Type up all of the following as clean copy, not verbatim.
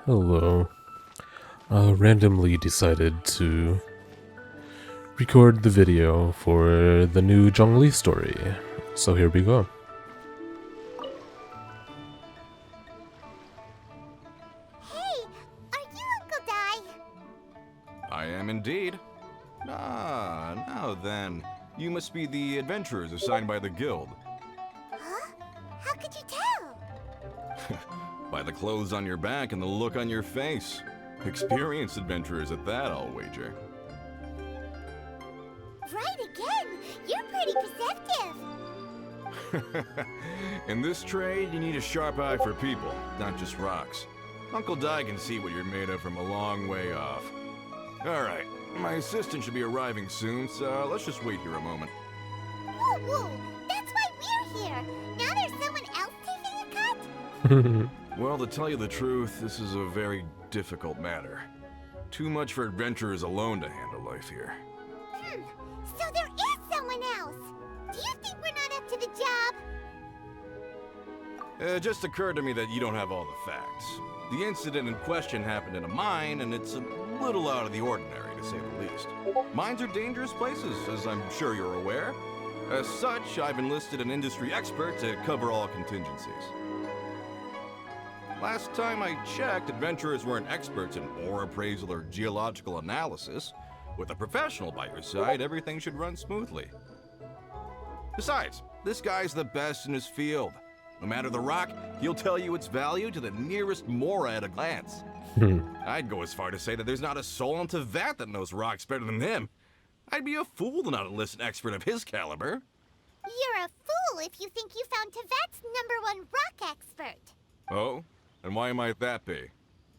Hello. Randomly decided to record the video for the new Zhongli story. So here we go. Hey, are you Uncle Di? I am indeed. Now then. You must be the adventurers assigned by the guild. Huh? How could you tell? By the clothes on your back and the look on your face. Experienced adventurers at that, I'll wager. Right again! You're pretty perceptive! In this trade, you need a sharp eye for people, not just rocks. Uncle Di can see what you're made of from a long way off. Alright, my assistant should be arriving soon, so let's just wait here a moment. Whoa, whoa! That's why we're here! Now there's someone else taking a cut? Well, to tell you the truth, this is a very difficult matter. Too much for adventurers alone to handle life here. So there is someone else! Do you think we're not up to the job? It just occurred to me that you don't have all the facts. The incident in question happened in a mine, and it's a little out of the ordinary, to say the least. Mines are dangerous places, as I'm sure you're aware. As such, I've enlisted an industry expert to cover all contingencies. Last time I checked, adventurers weren't experts in ore appraisal or geological analysis. With a professional by your side, everything should run smoothly. Besides, this guy's the best in his field. No matter the rock, he'll tell you its value to the nearest mora at a glance. I'd go as far to say that there's not a soul on Teyvat that knows rocks better than him. I'd be a fool to not enlist an expert of his caliber. You're a fool if you think you found Teyvat's #1 rock expert. Oh? And why might that be?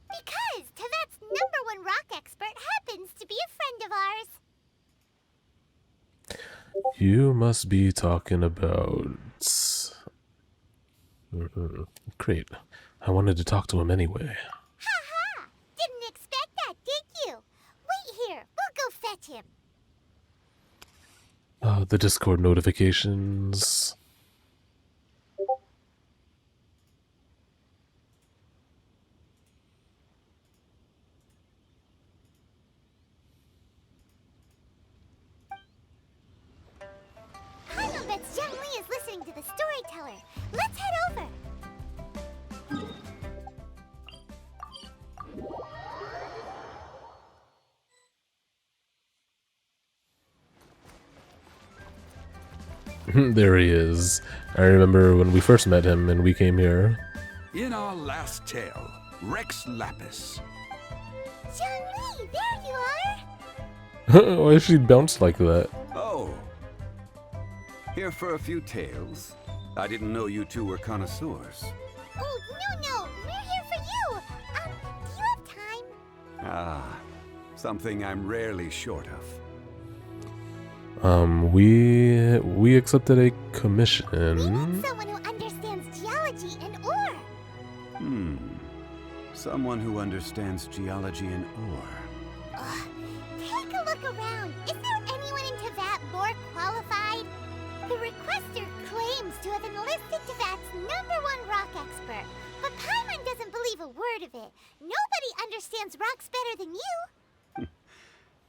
Because Teyvat's #1 rock expert happens to be a friend of ours. You must be talking about... Great. I wanted to talk to him anyway. Ha! Didn't expect that, did you? Wait here, we'll go fetch him. The Discord notifications... I bet Zhongli is listening to the storyteller. Let's head over. There he is. I remember when we first met him and we came here. In our last tale, Rex Lapis. Zhongli, there you are. Why she bounced like that? Oh. Here for a few tales. I didn't know you two were connoisseurs. Oh, no, we're here for you. Do you have time? Ah, something I'm rarely short of. We accepted a commission. We need someone who understands geology and ore. Someone who understands geology and ore. Take a look around. Is there anyone in Teyvat more qualified? The requester claims to have enlisted Teyvat's #1 rock expert, but Paimon doesn't believe a word of it. Nobody understands rocks better than you.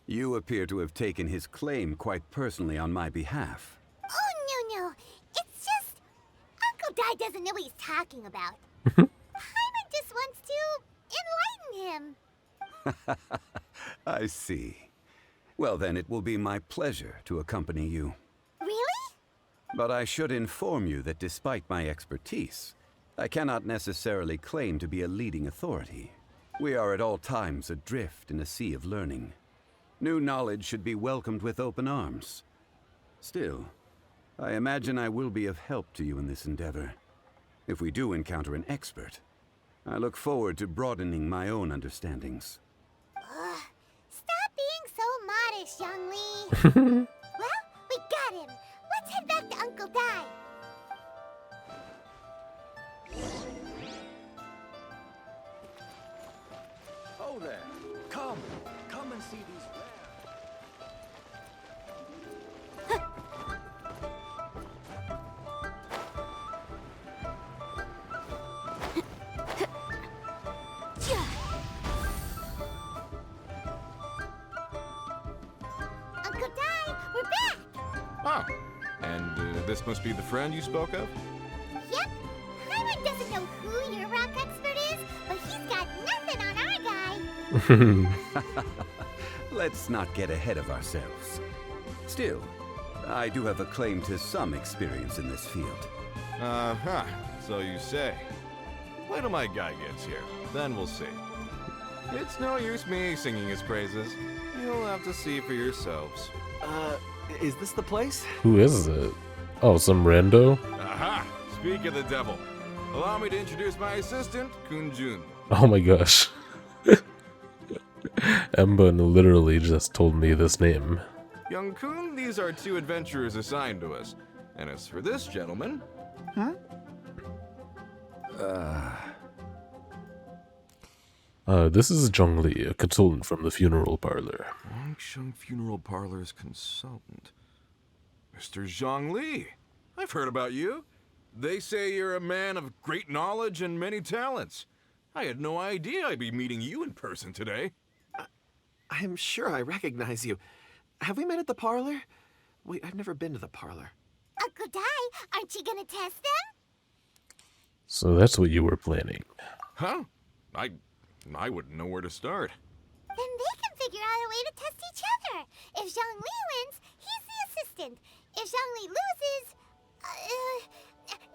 You appear to have taken his claim quite personally on my behalf. Oh, no. It's just... Uncle Di doesn't know what he's talking about. Paimon just wants to enlighten him. I see. Well then, it will be my pleasure to accompany you. Really? But I should inform you that despite my expertise, I cannot necessarily claim to be a leading authority. We are at all times adrift in a sea of learning. New knowledge should be welcomed with open arms. Still, I imagine I will be of help to you in this endeavor. If we do encounter an expert, I look forward to broadening my own understandings. Stop being so modest, Zhongli. Well, we got him. Let's head back to Uncle Di. Oh there! Come and see these this must be the friend you spoke of? Yep. Hyman doesn't know who your rock expert is, but he's got nothing on our guy. Let's not get ahead of ourselves. Still, I do have a claim to some experience in this field. Uh-huh, so you say. Wait till my guy gets here, then we'll see. It's no use me singing his praises. You'll have to see for yourselves. Is this the place? Who is it? Oh, some rando? Aha! Speak of the devil. Allow me to introduce my assistant, Kunjun. Oh my gosh. Emba literally just told me this name. Young Kun, these are 2 adventurers assigned to us. And as for this gentleman... This is Zhongli, a consultant from the funeral parlor. Wangsheng Funeral Parlor's consultant. Mr. Zhongli. I've heard about you. They say you're a man of great knowledge and many talents. I had no idea I'd be meeting you in person today. I'm sure I recognize you. Have we met at the parlor? Wait, I've never been to the parlor. Uncle Dai, aren't you gonna test them? So that's what you were planning. Huh? I wouldn't know where to start. Then they can figure out a way to test each other. If Zhongli wins, he's the assistant. If Zhongli loses...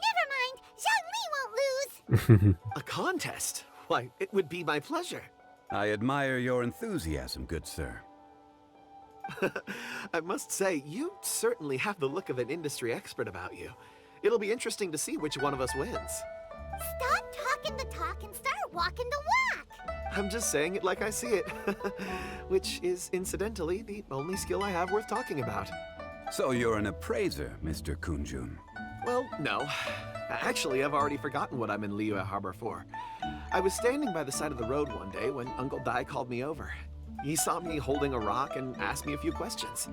never mind. Zhongli won't lose. A contest? Why, it would be my pleasure. I admire your enthusiasm, good sir. I must say, you certainly have the look of an industry expert about you. It'll be interesting to see which one of us wins. Stop talking the talk and start walking the walk. I'm just saying it like I see it. Which is, incidentally, the only skill I have worth talking about. So you're an appraiser, Mr. Kunjun. Well, no. Actually, I've already forgotten what I'm in Liyue Harbor for. I was standing by the side of the road one day when Uncle Dai called me over. He saw me holding a rock and asked me a few questions.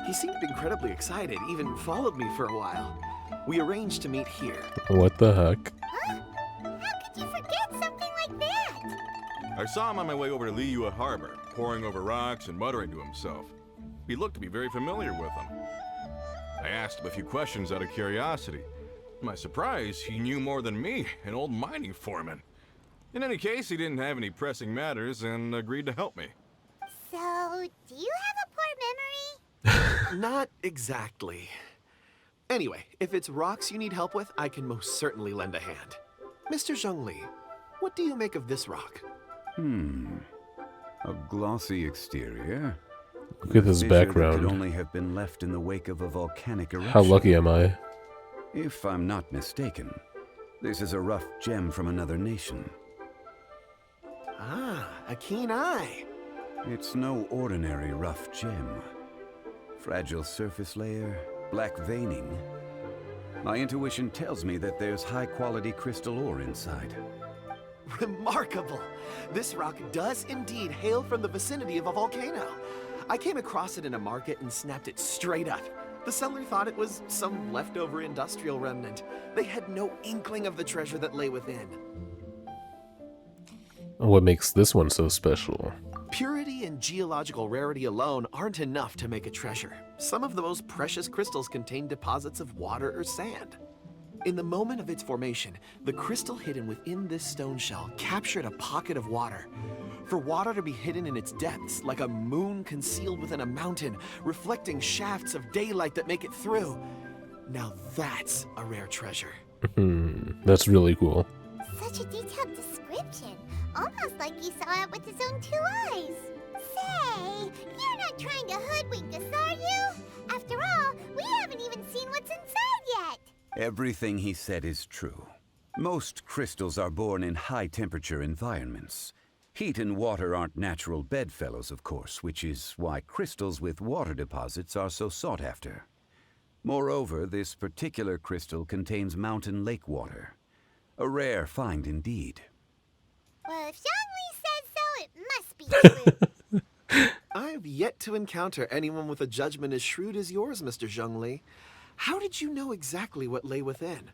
He seemed incredibly excited, even followed me for a while. We arranged to meet here. What the heck? Huh? How could you forget something like that? I saw him on my way over to Liyue Harbor, poring over rocks and muttering to himself. He looked to be very familiar with them. I asked him a few questions out of curiosity. To my surprise, he knew more than me, an old mining foreman. In any case, he didn't have any pressing matters and agreed to help me. So, do you have a poor memory? Not exactly. Anyway, if it's rocks you need help with, I can most certainly lend a hand. Mr. Zhongli, what do you make of this rock? A glossy exterior. Look at this Fissure that background. could only have been left in the wake of a volcanic eruption. How lucky am I? If I'm not mistaken, this is a rough gem from another nation. Ah, a keen eye. It's no ordinary rough gem. Fragile surface layer, black veining. My intuition tells me that there's high-quality crystal ore inside. Remarkable! This rock does indeed hail from the vicinity of a volcano. I came across it in a market and snapped it straight up. The seller thought it was some leftover industrial remnant. They had no inkling of the treasure that lay within. What makes this one so special? Purity and geological rarity alone aren't enough to make a treasure. Some of the most precious crystals contain deposits of water or sand. In the moment of its formation, the crystal hidden within this stone shell captured a pocket of water. For water to be hidden in its depths, like a moon concealed within a mountain, reflecting shafts of daylight that make it through. Now that's a rare treasure. That's really cool. Such a detailed description. Almost like he saw it with his own 2 eyes. Say, you're not trying to hoodwink us, are you? After all, we haven't even seen what's inside yet. Everything he said is true. Most crystals are born in high-temperature environments. Heat and water aren't natural bedfellows, of course, which is why crystals with water deposits are so sought after. Moreover, this particular crystal contains mountain lake water. A rare find indeed. Well, if Zhongli says so, it must be true. I've yet to encounter anyone with a judgment as shrewd as yours, Mr. Zhongli. How did you know exactly what lay within?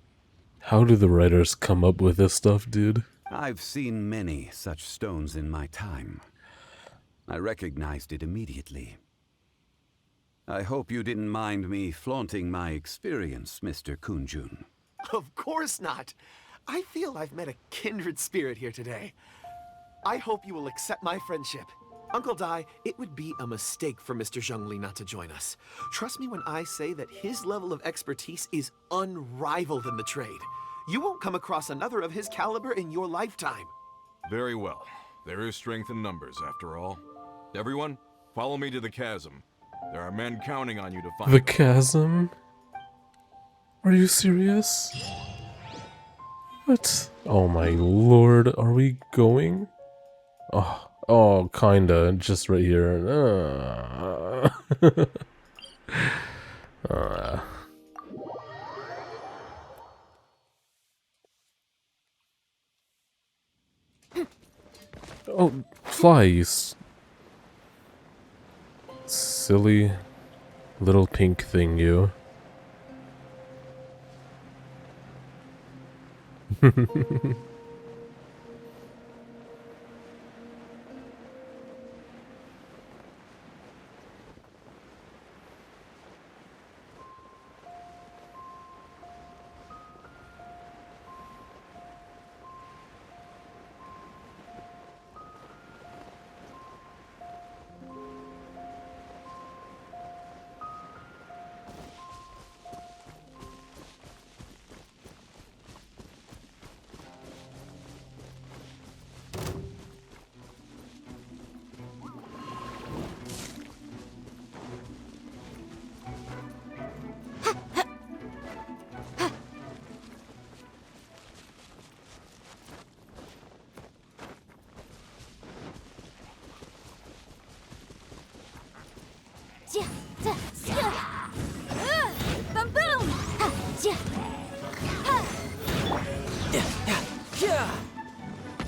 How do the writers come up with this stuff, dude? I've seen many such stones in my time. I recognized it immediately. I hope you didn't mind me flaunting my experience, Mr. Kunjun. Of course not. I feel I've met a kindred spirit here today. I hope you will accept my friendship. Uncle Dai, it would be a mistake for Mr. Zhongli not to join us. Trust me when I say that his level of expertise is unrivaled in the trade. You won't come across another of his caliber in your lifetime. Very well. There is strength in numbers, after all. Everyone, follow me to the chasm. There are men counting on you to find The chasm? Are you serious? What? Oh my lord, are we going? Oh, kinda, just right here. Oh, flies. Silly little pink thing, you.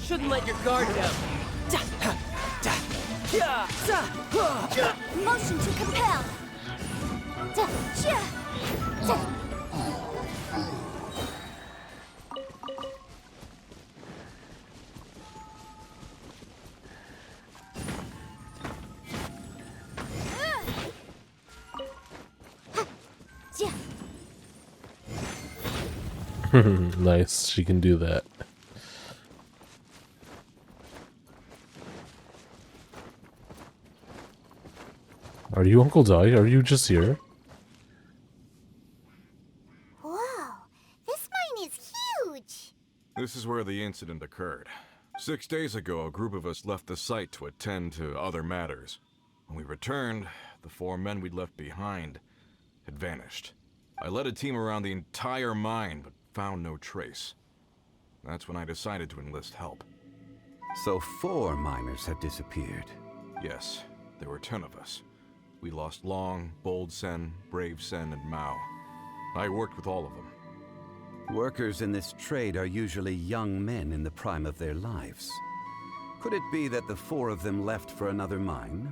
Shouldn't let your guard down. Motion to compel. Nice, she can do that. Are you Uncle Dai? Are you just here? Whoa, this mine is huge. This is where the incident occurred. 6 days ago, a group of us left the site to attend to other matters. When we returned, the 4 men we'd left behind had vanished. I led a team around the entire mine, but found no trace. That's when I decided to enlist help. So 4 miners have disappeared. Yes, there were 10 of us. We lost Long, Bold Sen, Brave Sen, and Mao. I worked with all of them. Workers in this trade are usually young men in the prime of their lives. Could it be that the 4 of them left for another mine?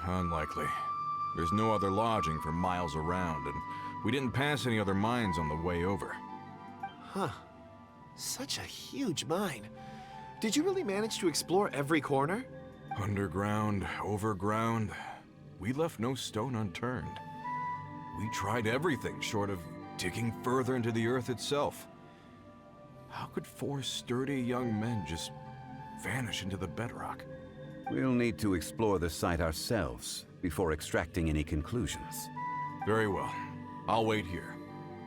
Unlikely. There's no other lodging for miles around, and we didn't pass any other mines on the way over. Huh. Such a huge mine. Did you really manage to explore every corner? Underground, overground, we left no stone unturned. We tried everything short of digging further into the earth itself. How could 4 sturdy young men just vanish into the bedrock? We'll need to explore the site ourselves before extracting any conclusions. Very well. I'll wait here.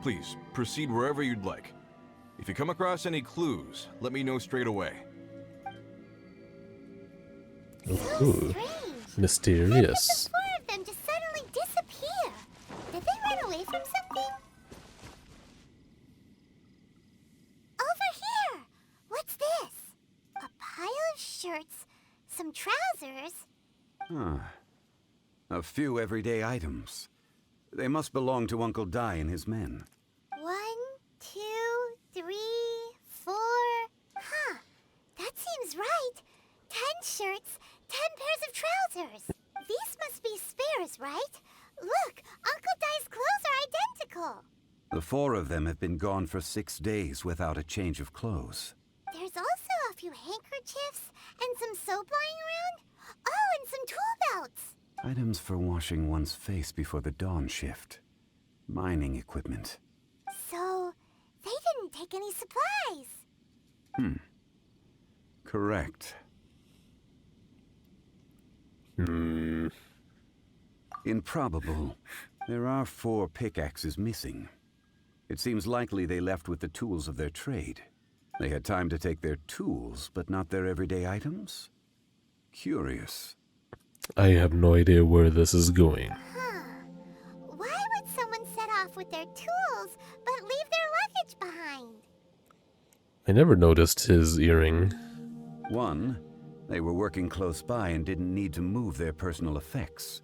Please, proceed wherever you'd like. If you come across any clues, let me know straight away. Ooh, mysterious. The 4 of them just suddenly disappear. Did they run away from something? Over here! What's this? A pile of shirts, some trousers. A few everyday items. They must belong to Uncle Dai and his men. 1, 2, 3, 4. Huh. That seems right. 10 shirts, 10 pairs of trousers. These must be spares, right? Look, Uncle Dai's clothes are identical. The 4 of them have been gone for 6 days without a change of clothes. There's also a few handkerchiefs and some soap lying around. Oh, and some tool belts. Items for washing one's face before the dawn shift. Mining equipment. So, they didn't take any supplies. Correct. Improbable. There are 4 pickaxes missing. It seems likely they left with the tools of their trade. They had time to take their tools, but not their everyday items? Curious. I have no idea where this is going. Huh. Why would someone set off with their tools, but leave their luggage behind? I never noticed his earring. 1, they were working close by and didn't need to move their personal effects.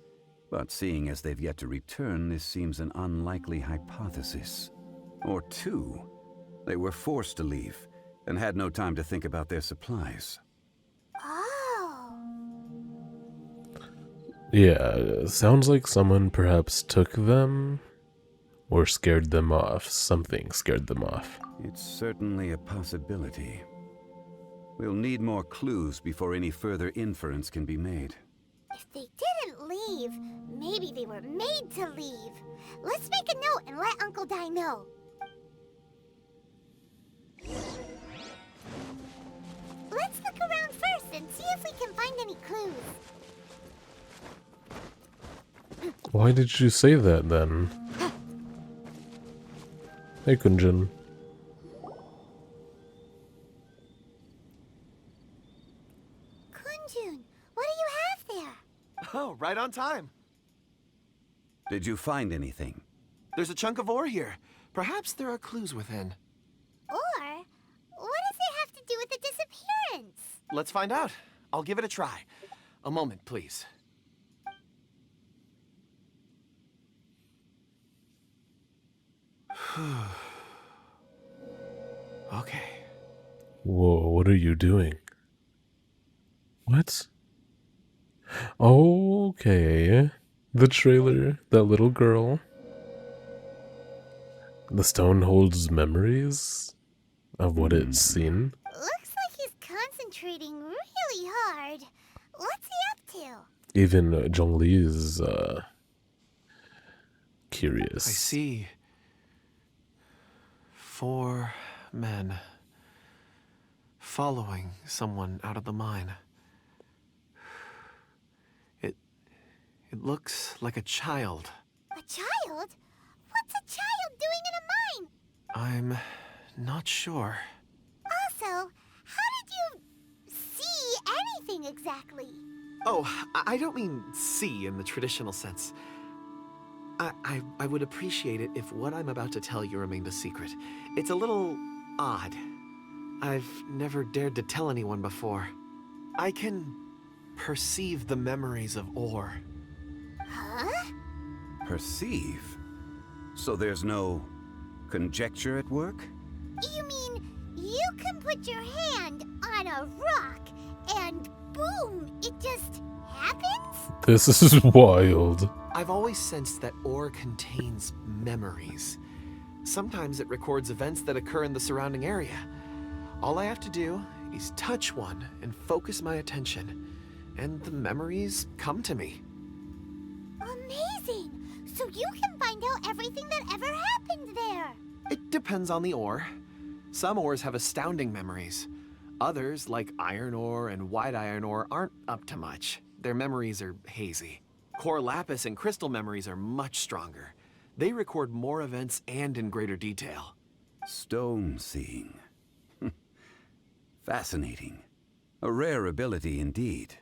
But seeing as they've yet to return, this seems an unlikely hypothesis. Or 2, they were forced to leave and had no time to think about their supplies. Oh. Yeah, sounds like someone perhaps took them or scared them off. Something scared them off. It's certainly a possibility. We'll need more clues before any further inference can be made. If they didn't leave, maybe they were made to leave. Let's make a note and let Uncle Di know. Let's look around first and see if we can find any clues. Why did you say that then? Hey, Kunjin. Kunjun, what do you have there? Oh, right on time. Did you find anything? There's a chunk of ore here. Perhaps there are clues within. Or, what does it have to do with the disappearance? Let's find out. I'll give it a try. A moment, please. Okay. Whoa, what are you doing? What? Okay. The trailer, that little girl. The stone holds memories of what it's seen. Looks like he's concentrating really hard. What's he up to? Even Zhongli is curious. I see 4 men following someone out of the mine. It looks like a child. A child? What's a child doing in a mine? I'm not sure. Also, how did you see anything exactly? Oh, I don't mean see in the traditional sense. I would appreciate it if what I'm about to tell you remained a secret. It's a little odd. I've never dared to tell anyone before. I can perceive the memories of ore. Huh? Perceive? So there's no conjecture at work? You mean you can put your hand on a rock and boom, it just happens? This is wild. I've always sensed that ore contains memories. Sometimes it records events that occur in the surrounding area. All I have to do is touch one and focus my attention, and the memories come to me. Amazing! So you can find out everything that ever happened there. It depends on the ore. Some ores have astounding memories. Others, like iron ore and white iron ore, aren't up to much. Their memories are hazy. Core lapis and crystal memories are much stronger. They record more events and in greater detail. Stone seeing. Fascinating. A rare ability indeed.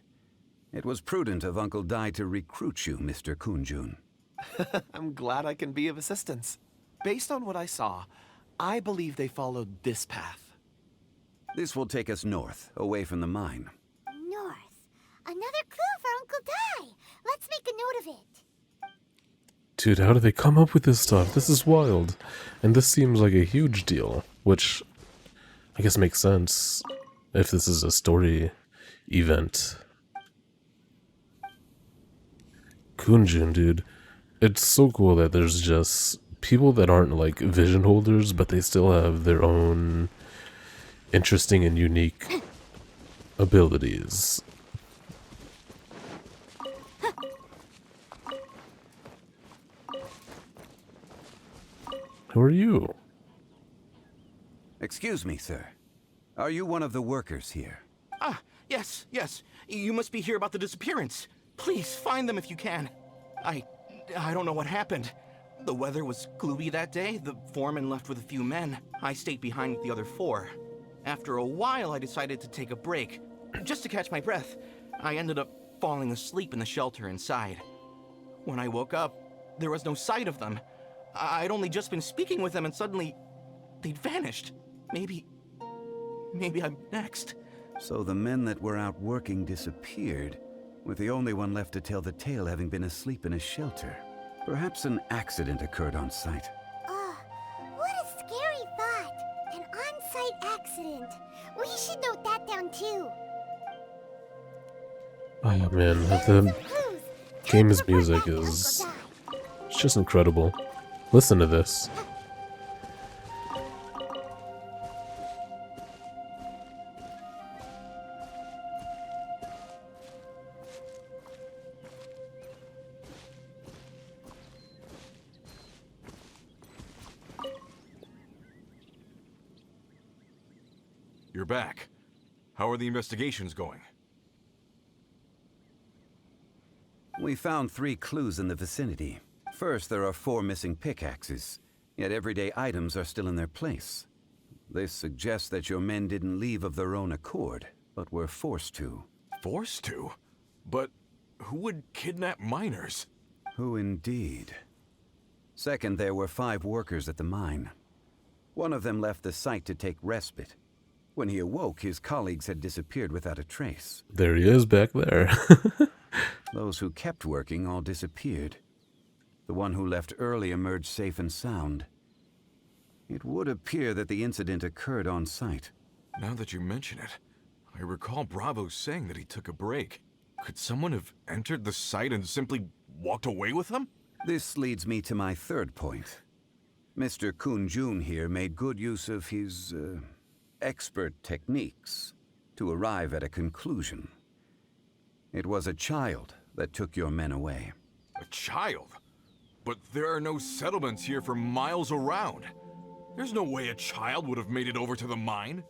It was prudent of Uncle Dai to recruit you, Mr. Kunjun. I'm glad I can be of assistance. Based on what I saw, I believe they followed this path. This will take us north, away from the mine. North. Another clue for Uncle Dai. Let's make a note of it. Dude, how do they come up with this stuff? This is wild. And this seems like a huge deal, which I guess makes sense if this is a story event. Kunjin, dude. It's so cool that there's just people that aren't like vision holders, but they still have their own interesting and unique abilities. Who are you? Excuse me, sir. Are you one of the workers here? Ah, yes, yes. You must be here about the disappearance. Please, find them if you can. I don't know what happened. The weather was gloomy that day. The foreman left with a few men. I stayed behind with the other 4. After a while, I decided to take a break, just to catch my breath. I ended up falling asleep in the shelter inside. When I woke up, there was no sight of them. I'd only just been speaking with them and suddenly they'd vanished. Maybe I'm next. So the men that were out working disappeared, with the only one left to tell the tale having been asleep in a shelter. Perhaps an accident occurred on site. Oh, what a scary thought. An on-site accident. We should note that down too. Oh man, the game's music is it's just incredible. Listen to this. You're back. How are the investigations going? We found 3 clues in the vicinity. First, there are 4 missing pickaxes, yet everyday items are still in their place. This suggests that your men didn't leave of their own accord, but were forced to. Forced to? But who would kidnap miners? Who indeed? Second, there were 5 workers at the mine. One of them left the site to take respite. When he awoke, his colleagues had disappeared without a trace. There he is back there. Those who kept working all disappeared. The one who left early emerged safe and sound. It would appear that the incident occurred on site. Now that you mention it, I recall Bravo saying that he took a break. Could someone have entered the site and simply walked away with him? This leads me to my third point. Mr. Kun-jun here made good use of his, expert techniques to arrive at a conclusion. It was a child that took your men away. A child? But there are no settlements here for miles around. There's no way a child would have made it over to the mine.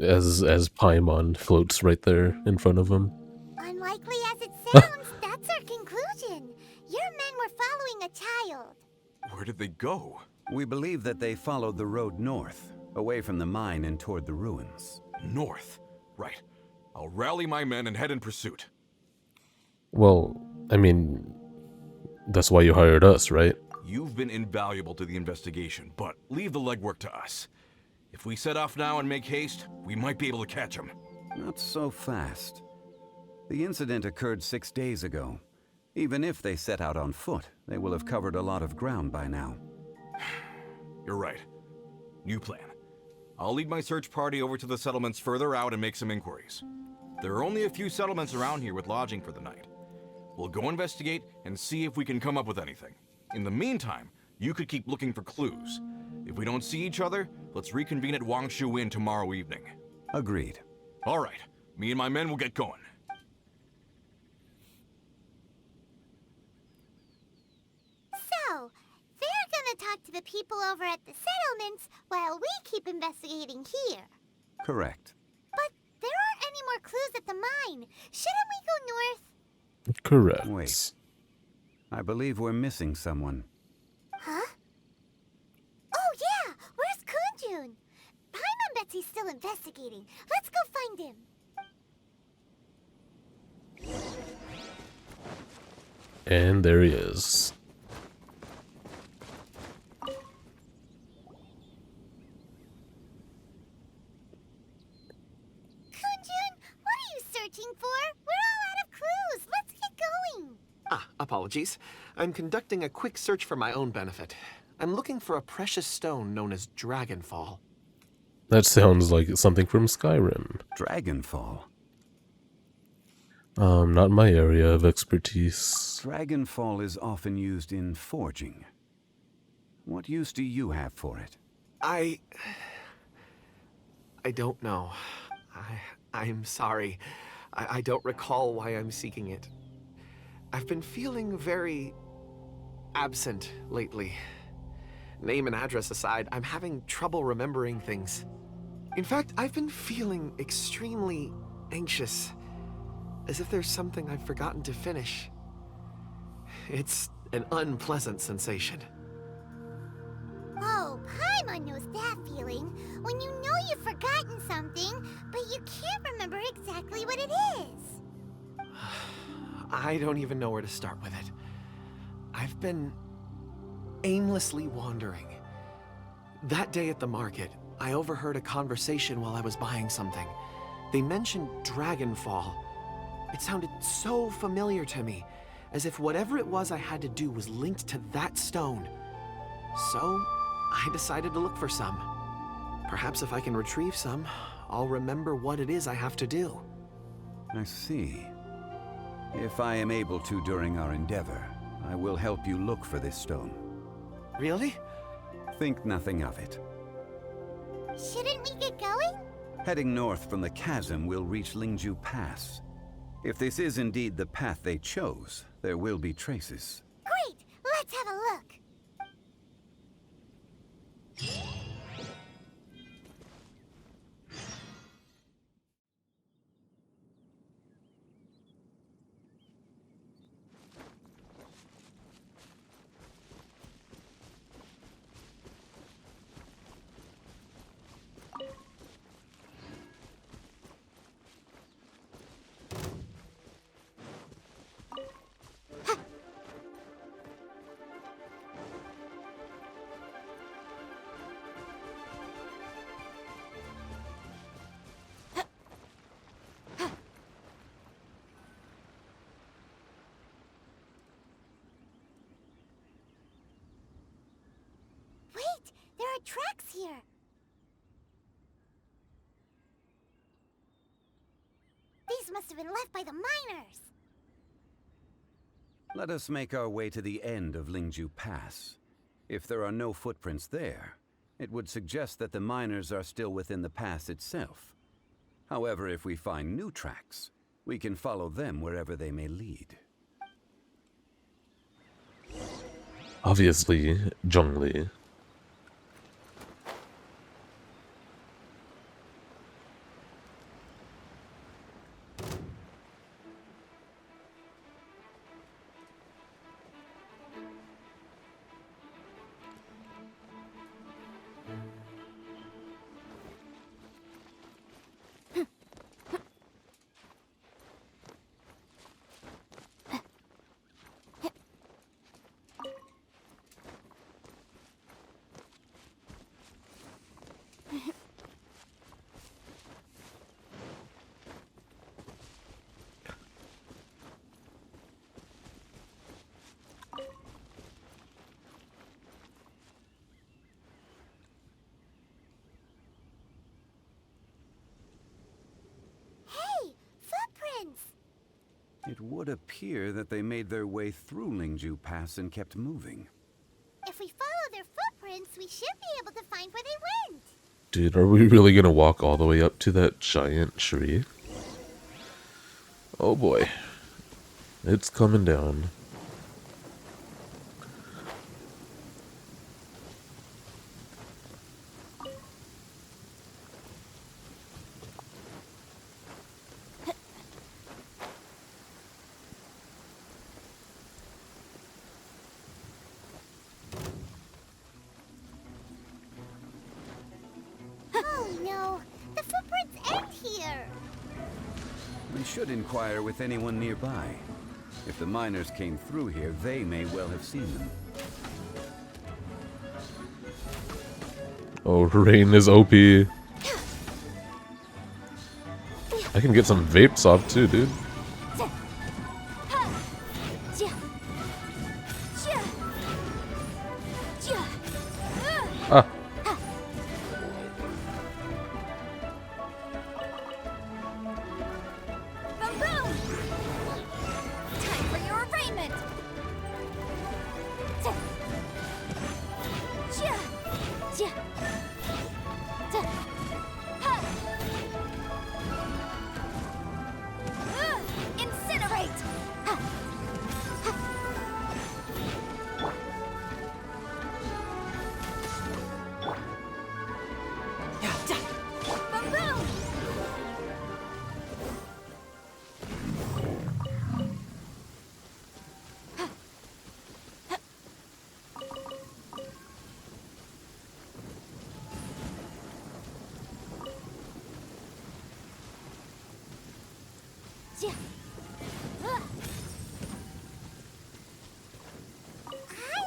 as Paimon floats right there in front of him. Unlikely as it sounds, that's our conclusion. Your men were following a child. Where did they go? We believe that they followed the road north, away from the mine and toward the ruins. North. Right. I'll rally my men and head in pursuit. Well, I mean, that's why you hired us, right? You've been invaluable to the investigation, but leave the legwork to us. If we set off now and make haste, we might be able to catch them. Not so fast. The incident occurred 6 days ago. Even if they set out on foot, they will have covered a lot of ground by now. You're right. New plan. I'll lead my search party over to the settlements further out and make some inquiries. There are only a few settlements around here with lodging for the night. We'll go investigate and see if we can come up with anything. In the meantime, you could keep looking for clues. If we don't see each other, let's reconvene at Wangshu Inn tomorrow evening. Agreed. All right. Me and my men will get going. So, they're gonna talk to the people over at the settlements while we keep investigating here. Correct. But there aren't any more clues at the mine. Shouldn't we go north? Correct. Wait. I believe we're missing someone. Huh? Oh yeah! Where's Kunjun? Paimon bets he's still investigating. Let's go find him. And there he is. Kunjun, what are you searching for? We're all out of clues. Let's get going. Ah, apologies. I'm conducting a quick search for my own benefit. I'm looking for a precious stone known as Dragonfall. That sounds like something from Skyrim. Dragonfall. Not my area of expertise. Dragonfall is often used in forging. What use do you have for it? I don't know. I'm sorry. I don't recall why I'm seeking it. I've been feeling very absent lately. Name and address aside, I'm having trouble remembering things. In fact, I've been feeling extremely anxious, as if there's something I've forgotten to finish. It's an unpleasant sensation. Oh, Paimon knows that feeling. When you know you've forgotten something, but you can't remember exactly what it is. I don't even know where to start with it. I've been aimlessly wandering. That day at the market, I overheard a conversation while I was buying something. They mentioned Dragonfall. It sounded so familiar to me, as if whatever it was I had to do was linked to that stone. So, I decided to look for some. Perhaps if I can retrieve some, I'll remember what it is I have to do. I see. If I am able to during our endeavor, I will help you look for this stone. Really? Think nothing of it. Shouldn't we get going? Heading north from the chasm, we'll reach Lingju Pass. If this is indeed the path they chose, there will be traces. Great! Let's have a look. Wait! There are tracks here! These must have been left by the miners! Let us make our way to the end of Lingju Pass. If there are no footprints there, it would suggest that the miners are still within the pass itself. However, if we find new tracks, we can follow them wherever they may lead. Obviously, Zhongli. Hey! Footprints! It would appear that they made their way through Lingju Pass and kept moving. If we follow their footprints, we should be able to find where they went. Dude, are we really gonna walk all the way up to that giant tree? Oh boy. It's coming down. Oh no! The footprints end here! We should inquire with anyone nearby. If the miners came through here, they may well have seen them. Oh, rain is OP. I can get some vapes off too, dude. Ah. Boom boom! Time for your arraignment! Incinerate! Hi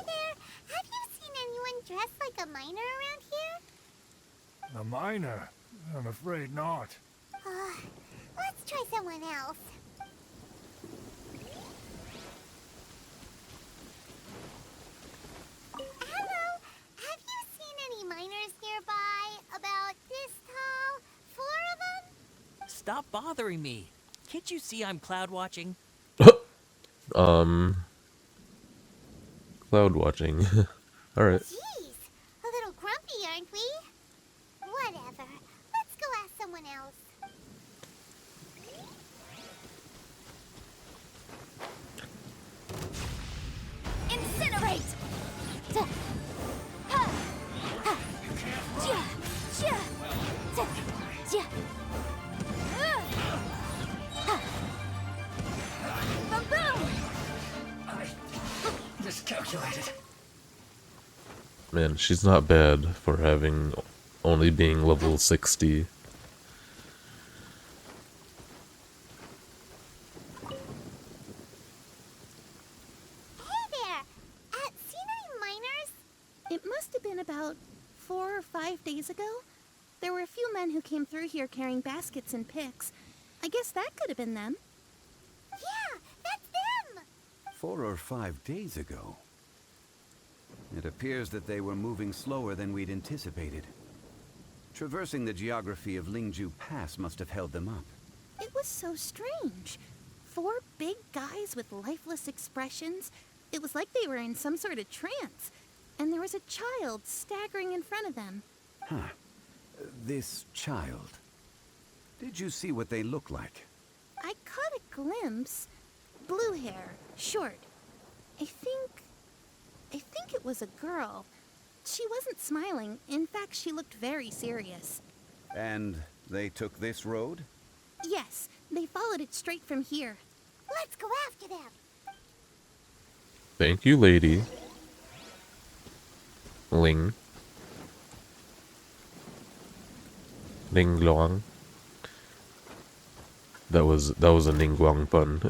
there. Have you seen anyone dressed like a miner around here? A miner? I'm afraid not. Let's try someone else. Hello. Have you seen any miners nearby? About this tall? 4 of them? Stop bothering me. Can't you see I'm cloud watching? Cloud watching. Alright. Jeez, a little grumpy, aren't we? Whatever. Let's go ask someone else. Incinerate! Miscalculated. Man, she's not bad for having only being level 60. Hey there! Seen any miners? It must have been about 4 or 5 days ago. There were a few men who came through here carrying baskets and picks. I guess that could have been them. Yeah, that's them! 4 or 5 days ago. It appears that they were moving slower than we'd anticipated. Traversing the geography of Lingju Pass must have held them up. It was so strange. 4 big guys with lifeless expressions. It was like they were in some sort of trance. And there was a child staggering in front of them. Huh. This child. Did you see what they look like? I caught a glimpse. Blue hair, short. I think it was a girl. She wasn't smiling. In fact, she looked very serious. And they took this road? Yes, they followed it straight from here. Let's go after them. Thank you, lady. Ling. Ling Luang. That was a Ning Guang pun.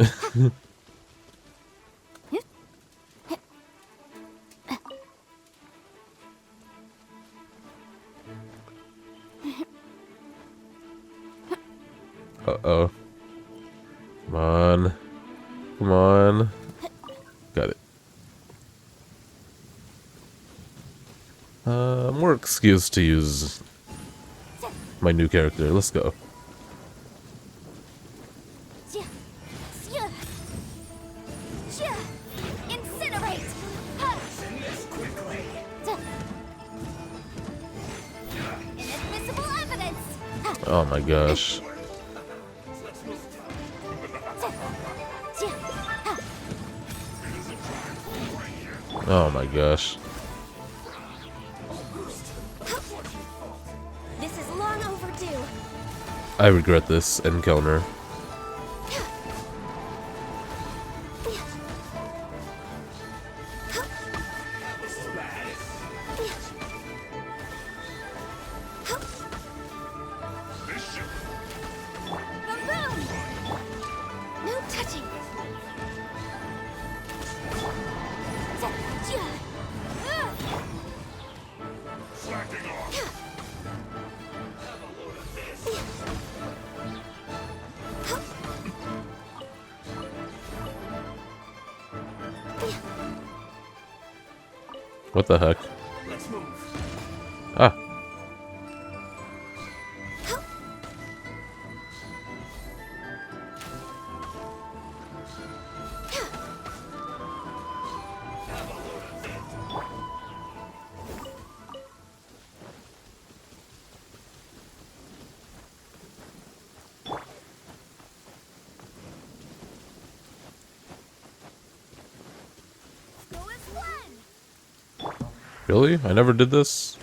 Uh-oh. Come on. Come on. Got it. More excuse to use my new character. Let's go. Incinerate! Inadmissible evidence! Oh my gosh. Oh my gosh. This is long overdue. I regret this encounter. No touching. What the heck? Let's move. Ah. Go as one. Really? I never did this?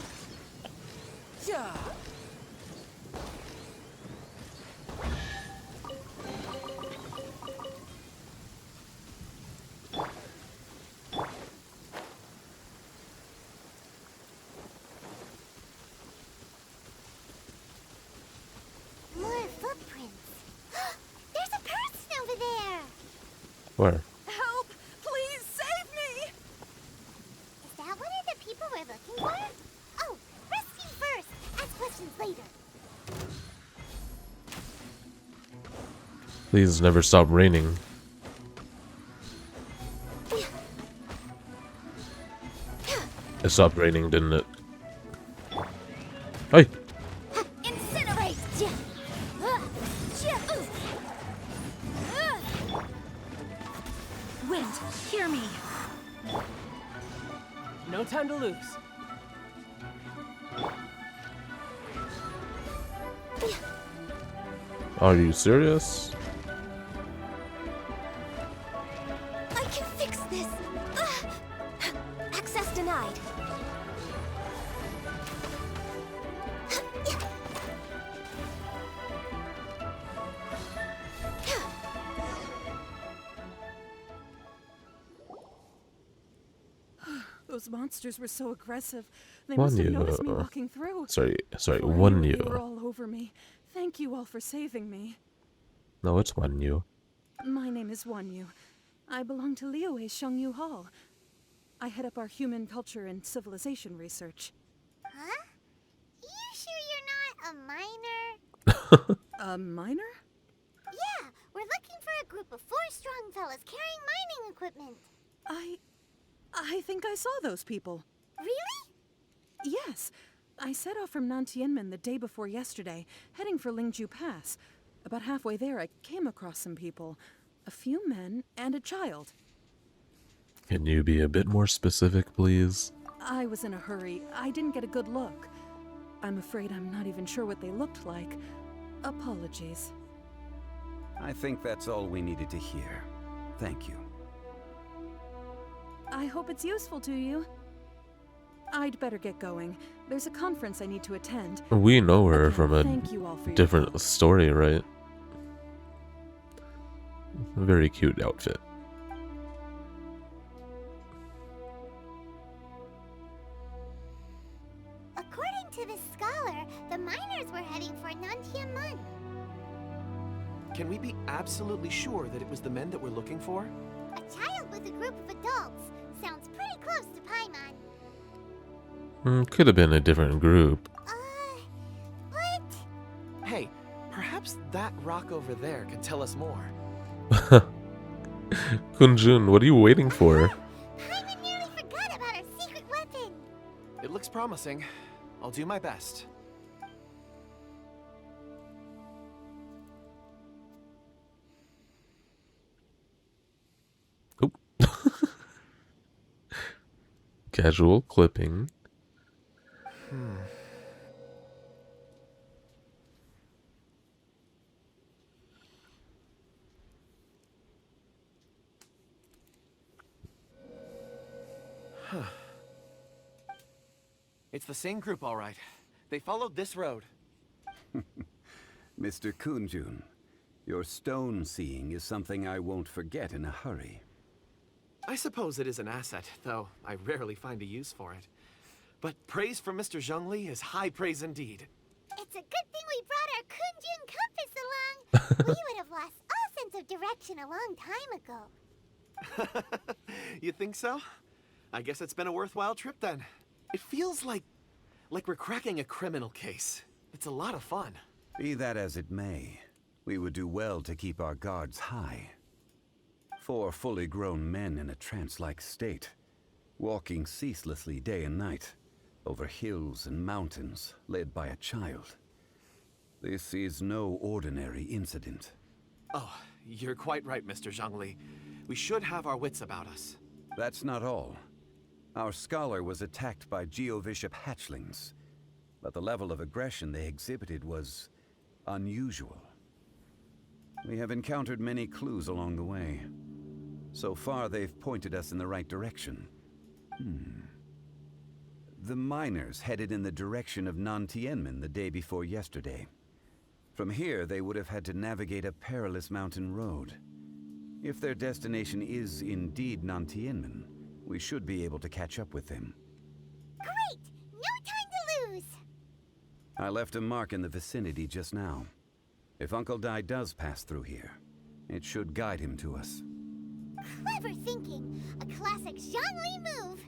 More footprints. There's a person Where? Help! Please save me! Is that one of the people we're looking for? Oh, rescue first. Ask questions later. Please never stop raining. It stopped raining, didn't it? Hey! Incinerate! Wind, hear me. No time to lose. Are you serious? I can fix this. Access denied. Those monsters were so aggressive. They must have noticed me Wanyu. walking through. Sorry, Before I knew it, they were Wanyu. all over me. Thank you all for saving me. No, it's Wanyu. My name is Wanyu. I belong to Liyue Shengyu Hall. I head up our human culture and civilization research. Huh? You sure you're not a miner? A miner? Yeah, we're looking for a group of 4 strong fellas carrying mining equipment. I think I saw those people. Really? Yes. I set off from Nantianmen the day before yesterday, heading for Lingju Pass. About halfway there, I came across some people. A few men and a child. Can you be a bit more specific, please? I was in a hurry. I didn't get a good look. I'm afraid I'm not even sure what they looked like. Apologies. I think that's all we needed to hear. Thank you. I hope it's useful to you. I'd better get going. There's a conference I need to attend. We know her Again, from a thank you all for your different help. story, right? Very cute outfit. According to this scholar, the miners were heading for Nantiamun. Can we be absolutely sure that it was the men that we're looking for? A child with a group of adults. Sounds pretty close to Paimon. Could have been a different group. What? Hey, perhaps that rock over there can tell us more. Kunjun, what are you waiting for? Paimon nearly forgot about our secret weapon. It looks promising. I'll do my best. Oop. Casual clipping. It's the same group, all right. They followed this road. Mr. Kunjun, your stone seeing is something I won't forget in a hurry. I suppose it is an asset, though I rarely find a use for it. But praise from Mr. Zhongli is high praise indeed. It's a good thing we brought our Kunjun compass along. We would have lost all sense of direction a long time ago. You think so? I guess it's been a worthwhile trip then. It feels like we're cracking a criminal case. It's a lot of fun. Be that as it may, we would do well to keep our guards high. 4 fully grown men in a trance-like state, walking ceaselessly day and night, over hills and mountains, led by a child. This is no ordinary incident. Oh, you're quite right, Mr. Zhongli. We should have our wits about us. That's not all. Our scholar was attacked by Geovishap hatchlings, but the level of aggression they exhibited was unusual. We have encountered many clues along the way. So far, they've pointed us in the right direction. The miners headed in the direction of Nantianmen the day before yesterday. From here, they would have had to navigate a perilous mountain road. If their destination is indeed Nantianmen, we should be able to catch up with them. Great! No time to lose! I left a mark in the vicinity just now. If Uncle Dai does pass through here, it should guide him to us. Clever thinking. A classic Zhongli move.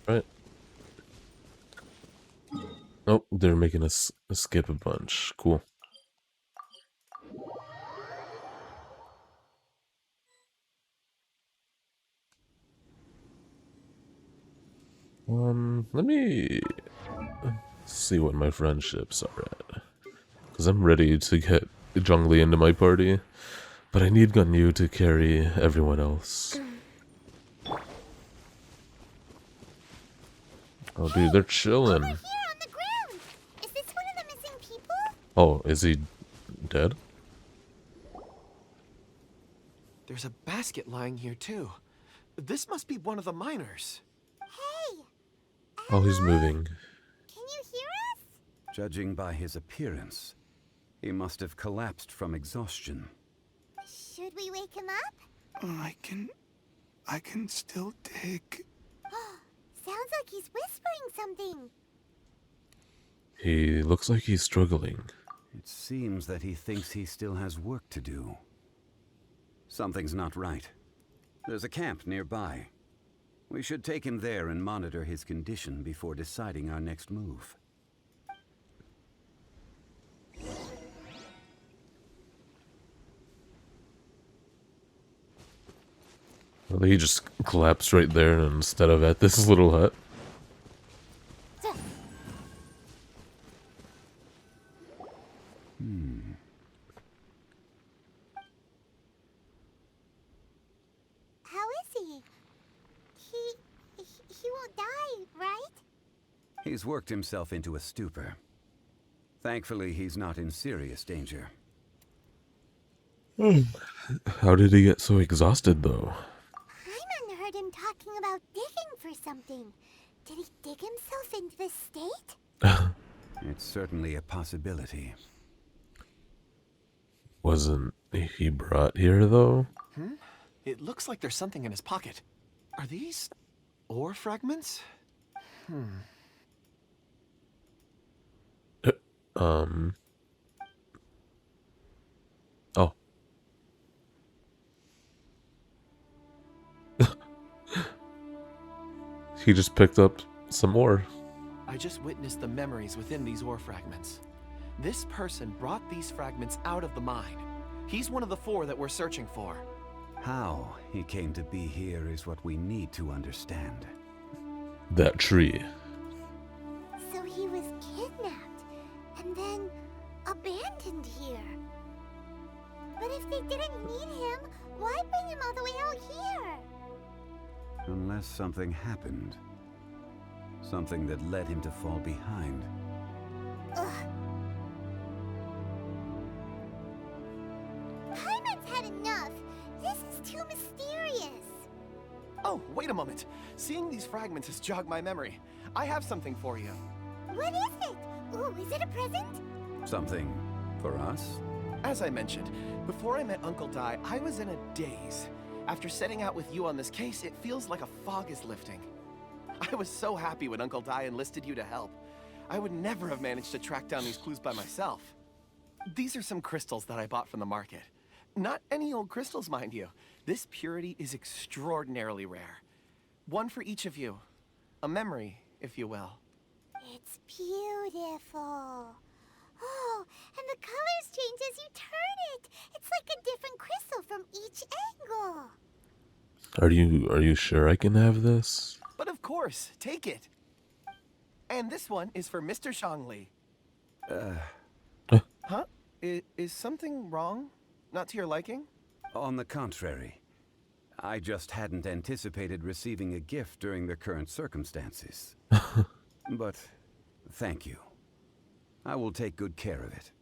Right. Oh, they're making us skip a bunch. Cool. Let me see what my friendships are at. Because I'm ready to get Zhongli into my party, but I need Ganyu to carry everyone else. Oh, dude, they're chilling. Over here on the ground. Is this one of the missing people? Oh, is he dead? There's a basket lying here, too. This must be one of the miners. Hey. Oh, he's Ella? moving. Can you hear us? Judging by his appearance, he must have collapsed from exhaustion. Should we wake him up? I can still dig. Sounds like he's whispering something. He looks like he's struggling. It seems that he thinks he still has work to do. Something's not right. There's a camp nearby. We should take him there and monitor his condition before deciding our next move. Well, he just collapsed right there instead of at this little hut. How is he? He won't die, right? He's worked himself into a stupor. Thankfully, he's not in serious danger. How did he get so exhausted, though? Hyman heard him talking about digging for something. Did he dig himself into this state? It's certainly a possibility. Wasn't he brought here, though? It looks like there's something in his pocket. Are these ore fragments? Oh. He just picked up some more. I just witnessed the memories within these ore fragments. This person brought these fragments out of the mine. He's one of the 4 that we're searching for. How he came to be here is what we need to understand. That tree. So he was kidnapped and then abandoned here. But if they didn't need him, why bring him all the way out here? Unless something happened. Something that led him to fall behind. Ugh. Hyman's had enough. This is too mysterious. Oh, wait a moment. Seeing these fragments has jogged my memory. I have something for you. What is it? Ooh, is it a present? Something for us? As I mentioned, before I met Uncle Dai, I was in a daze. After setting out with you on this case, it feels like a fog is lifting. I was so happy when Uncle Dai enlisted you to help. I would never have managed to track down these clues by myself. These are some crystals that I bought from the market. Not any old crystals, mind you. This purity is extraordinarily rare. One for each of you. A memory, if you will. It's beautiful. Oh, and the colors change as you turn it. It's like a different crystal from each angle. Are you sure I can have this? But of course, take it. And this one is for Mr. Zhongli. Huh? Is something wrong? Not to your liking? On the contrary. I just hadn't anticipated receiving a gift during the current circumstances. But thank you. I will take good care of it.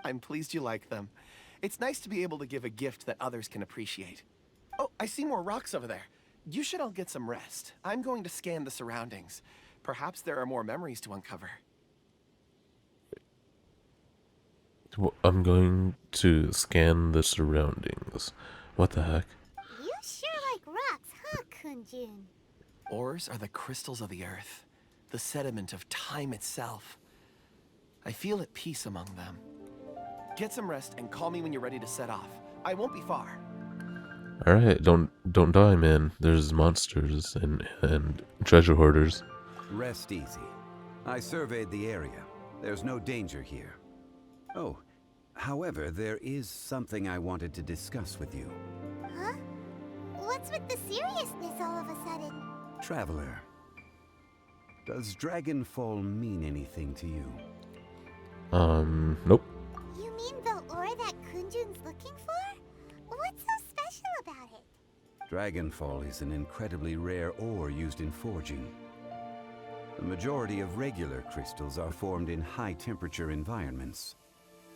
I'm pleased you like them. It's nice to be able to give a gift that others can appreciate. Oh, I see more rocks over there. You should all get some rest. I'm going to scan the surroundings. Perhaps there are more memories to uncover. Well, I'm going to scan the surroundings. What the heck? You sure like rocks, huh, Kunjun? Ores are the crystals of the earth. the sediment of time itself. I feel at peace among them. Get some rest and call me when you're ready to set off. I won't be far. Alright, don't die, man. There's monsters and treasure hoarders. Rest easy. I surveyed the area. There's no danger here. Oh, however, there is something I wanted to discuss with you. Huh? What's with the seriousness all of a sudden? Traveler, does Dragonfall mean anything to you? Nope. You mean the ore that Kunjun's looking for? What's so special about it? Dragonfall is an incredibly rare ore used in forging. The majority of regular crystals are formed in high-temperature environments.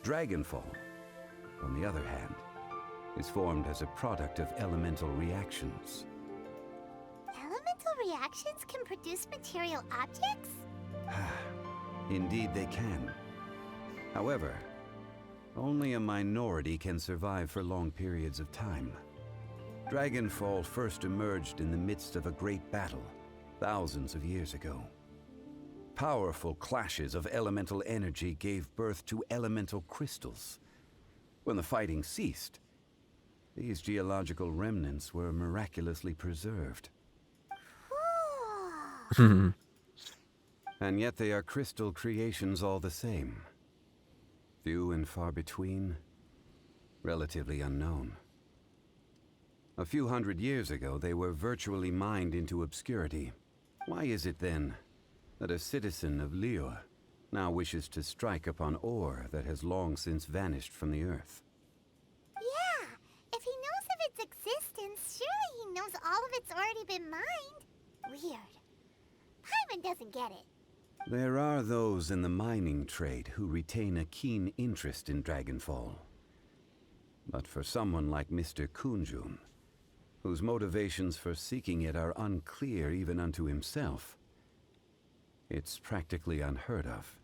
Dragonfall, on the other hand, is formed as a product of elemental reactions. Elemental reactions can produce material objects? Indeed they can. However, only a minority can survive for long periods of time. Dragonfall first emerged in the midst of a great battle, thousands of years ago. Powerful clashes of elemental energy gave birth to elemental crystals. When the fighting ceased, these geological remnants were miraculously preserved. Cool. And yet they are crystal creations all the same. Few and far between, relatively unknown. A few hundred years ago, they were virtually mined into obscurity. Why is it then that a citizen of Liyue now wishes to strike upon ore that has long since vanished from the earth? Yeah, if he knows of its existence, surely he knows all of it's already been mined. Weird. Paimon doesn't get it. There are those in the mining trade who retain a keen interest in Dragonfall. But for someone like Mr. Kunjun, whose motivations for seeking it are unclear even unto himself, it's practically unheard of.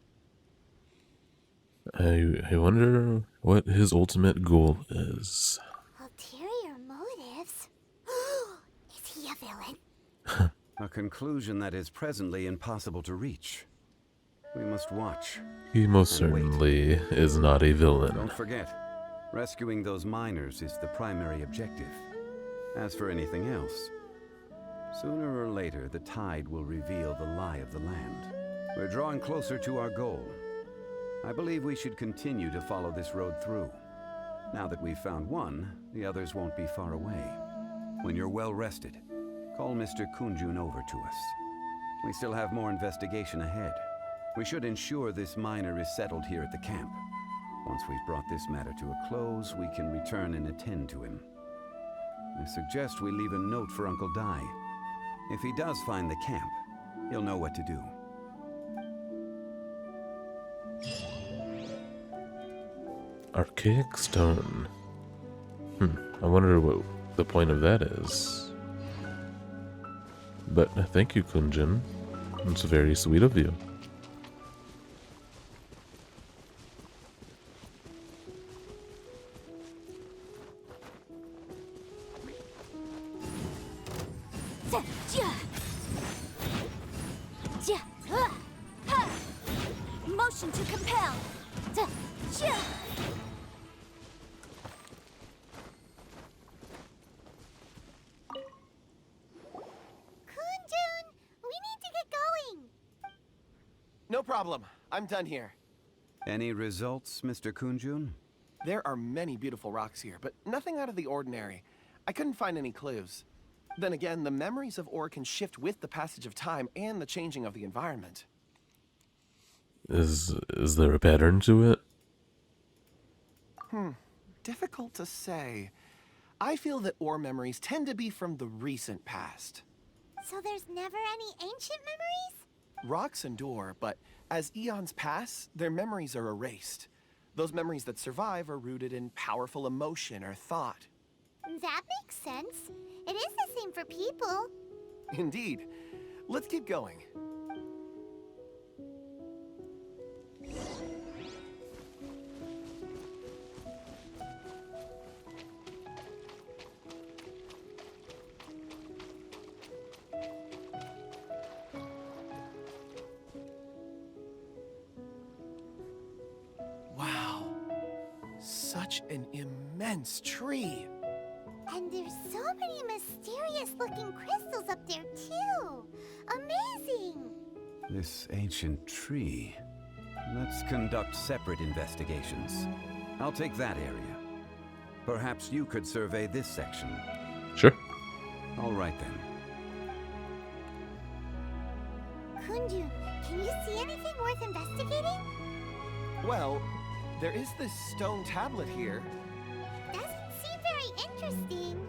I wonder what his ultimate goal is. Ulterior motives? Is he a villain? A conclusion that is presently impossible to reach. We must watch. He most And wait. certainly is not a villain. Don't forget, rescuing those miners is the primary objective. As for anything else, sooner or later the tide will reveal the lie of the land. We're drawing closer to our goal. I believe we should continue to follow this road through. Now that we've found one, the others won't be far away. When you're well rested, call Mr. Kunjun over to us. We still have more investigation ahead. We should ensure this miner is settled here at the camp. Once we've brought this matter to a close, we can return and attend to him. I suggest we leave a note for Uncle Dai. If he does find the camp, he'll know what to do. Archaic stone. I wonder what the point of that is. But thank you, Kunjun. It's very sweet of you. Motion to compel. Kunjun, we need to get going. No problem. I'm done here. Any results, Mr. Kunjun? There are many beautiful rocks here, but nothing out of the ordinary. I couldn't find any clues. Then again, the memories of ore can shift with the passage of time and the changing of the environment. Is there a pattern to it? Difficult to say. I feel that ore memories tend to be from the recent past. So there's never any ancient memories? Rocks endure, but as eons pass, their memories are erased. Those memories that survive are rooted in powerful emotion or thought. That makes sense. It is the same for people. Indeed. Let's keep going. such an immense tree. And there's so many mysterious-looking crystals up there, too. Amazing! This ancient tree. Let's conduct separate investigations. I'll take that area. Perhaps you could survey this section. Sure. All right then. Kunjun, can you see anything worth investigating? Well, there is this stone tablet here. Doesn't seem very interesting.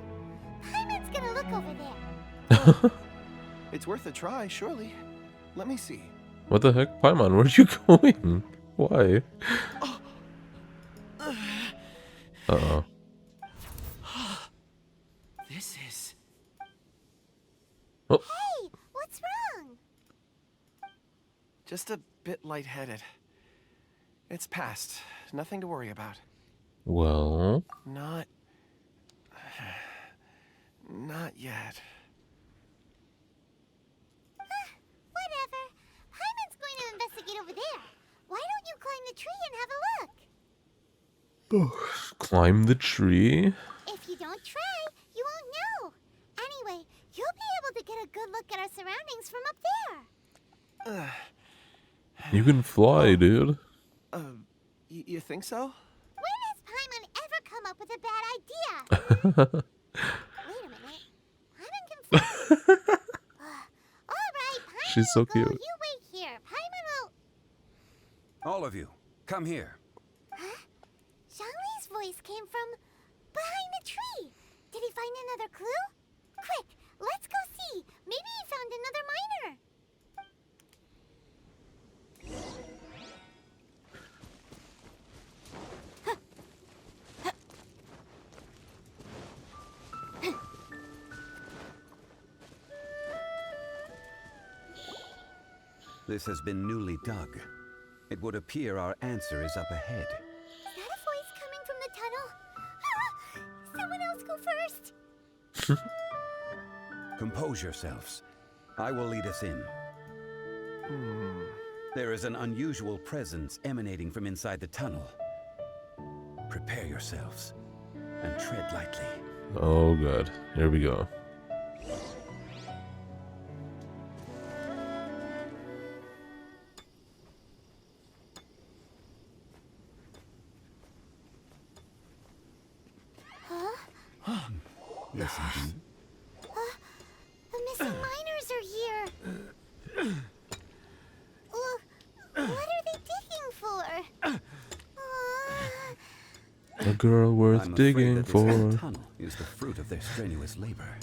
Paimon's gonna look over there. It's worth a try, surely. Let me see. What the heck? Paimon, where are you going? Why? Uh-oh. This is... Oh. Hey, what's wrong? just a bit lightheaded. It's past. Nothing to worry about. Well... Not yet. Whatever. Paimon's going to investigate over there. Why don't you climb the tree and have a look? Climb the tree? If you don't try, you won't know. Anyway, you'll be able to get a good look at our surroundings from up there. You can fly, dude. You think so? When has Paimon ever come up with a bad idea? Wait a minute. Paimon can fly. All right, Paimon She's so will go. cute. You wait here. Paimon will... All of you, come here. Huh? Zhongli's voice came from behind the tree. Did he find another clue? Quick, let's go see. Maybe he found another miner. This has been newly dug. It would appear our answer is up ahead. Is that a voice coming from the tunnel? Someone else go first. Compose yourselves. I will lead us in. There is an unusual presence emanating from inside the tunnel. Prepare yourselves and tread lightly. Oh, God. Here we go. Listen. The missing miners are here. What are they digging for? A girl worth I'm afraid digging that this whole for. tunnel is the fruit of their strenuous labor.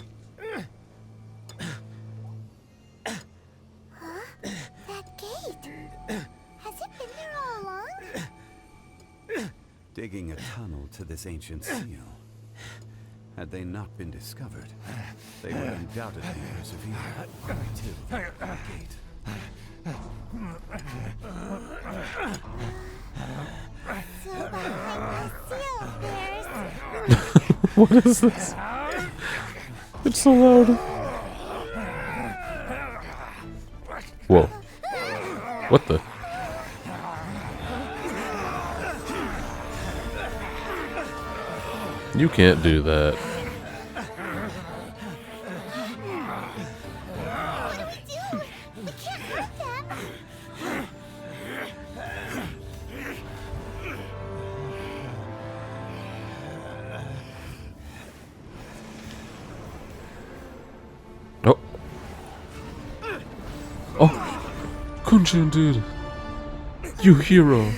That gate. Has it been there all along? Digging a tunnel to this ancient seal. Had they not been discovered, they would undoubtedly persevere until the gate. So behind the seal, there's... What is this? It's so loud. Whoa. What the? You can't do that. What do we do? We can't hurt them. Oh. Oh. Kunjun, dude. You hero.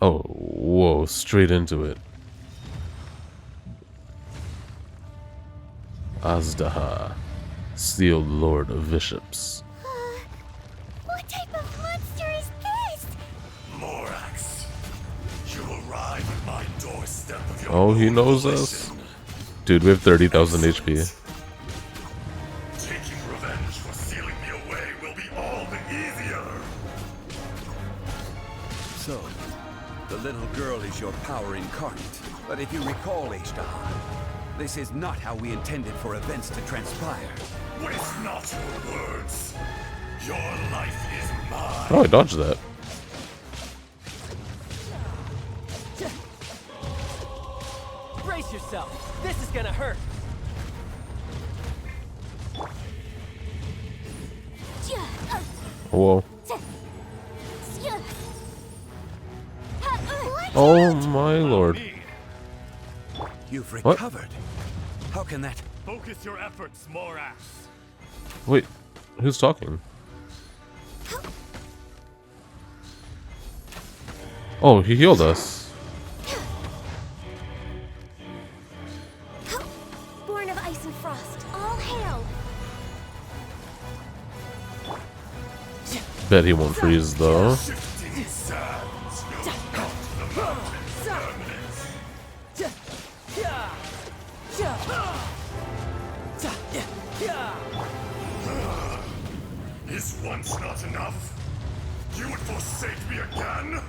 Oh, whoa, straight into it. Azdaha, sealed lord of bishops. What type of monster is this? Morax, you arrive at my doorstep of your Oh, he own knows us. volition. Dude, we have 30,000 HP. Taking revenge for sealing me away will be all the so. The little girl is your power incarnate. But if you recall, Ishtar, this is not how we intended for events to transpire. Waste not your words. Your life is mine. Oh, I dodged that. Brace yourself. This is gonna hurt. Whoa. Oh my lord. You've What? recovered. How can that? Focus your efforts, Morax. Wait, who's talking? Oh, he healed us. Born of ice and frost, all hail. Bet he won't freeze though. Shifting sands will not the mountain's permanence. Is once not enough? You would forsake me again?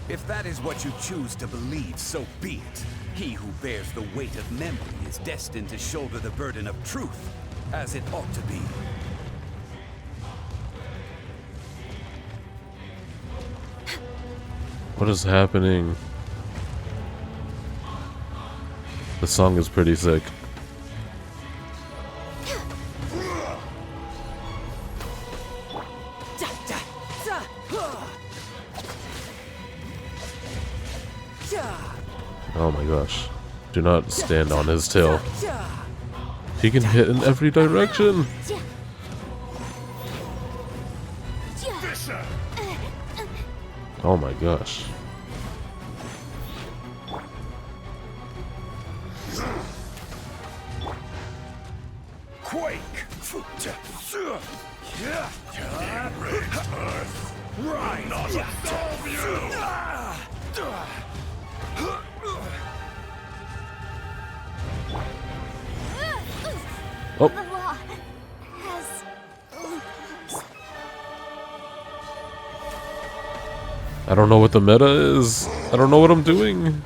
If that is what you choose to believe, so be it. He who bears the weight of memory is destined to shoulder the burden of truth, as it ought to be. What is happening? The song is pretty sick. Oh my gosh. Do not stand on his tail. He can hit in every direction. Fisher! Oh my gosh. Quake! Enraged Earth will not absolve you! Oh. The law has loopholes. I don't know what the meta is. I don't know what I'm doing.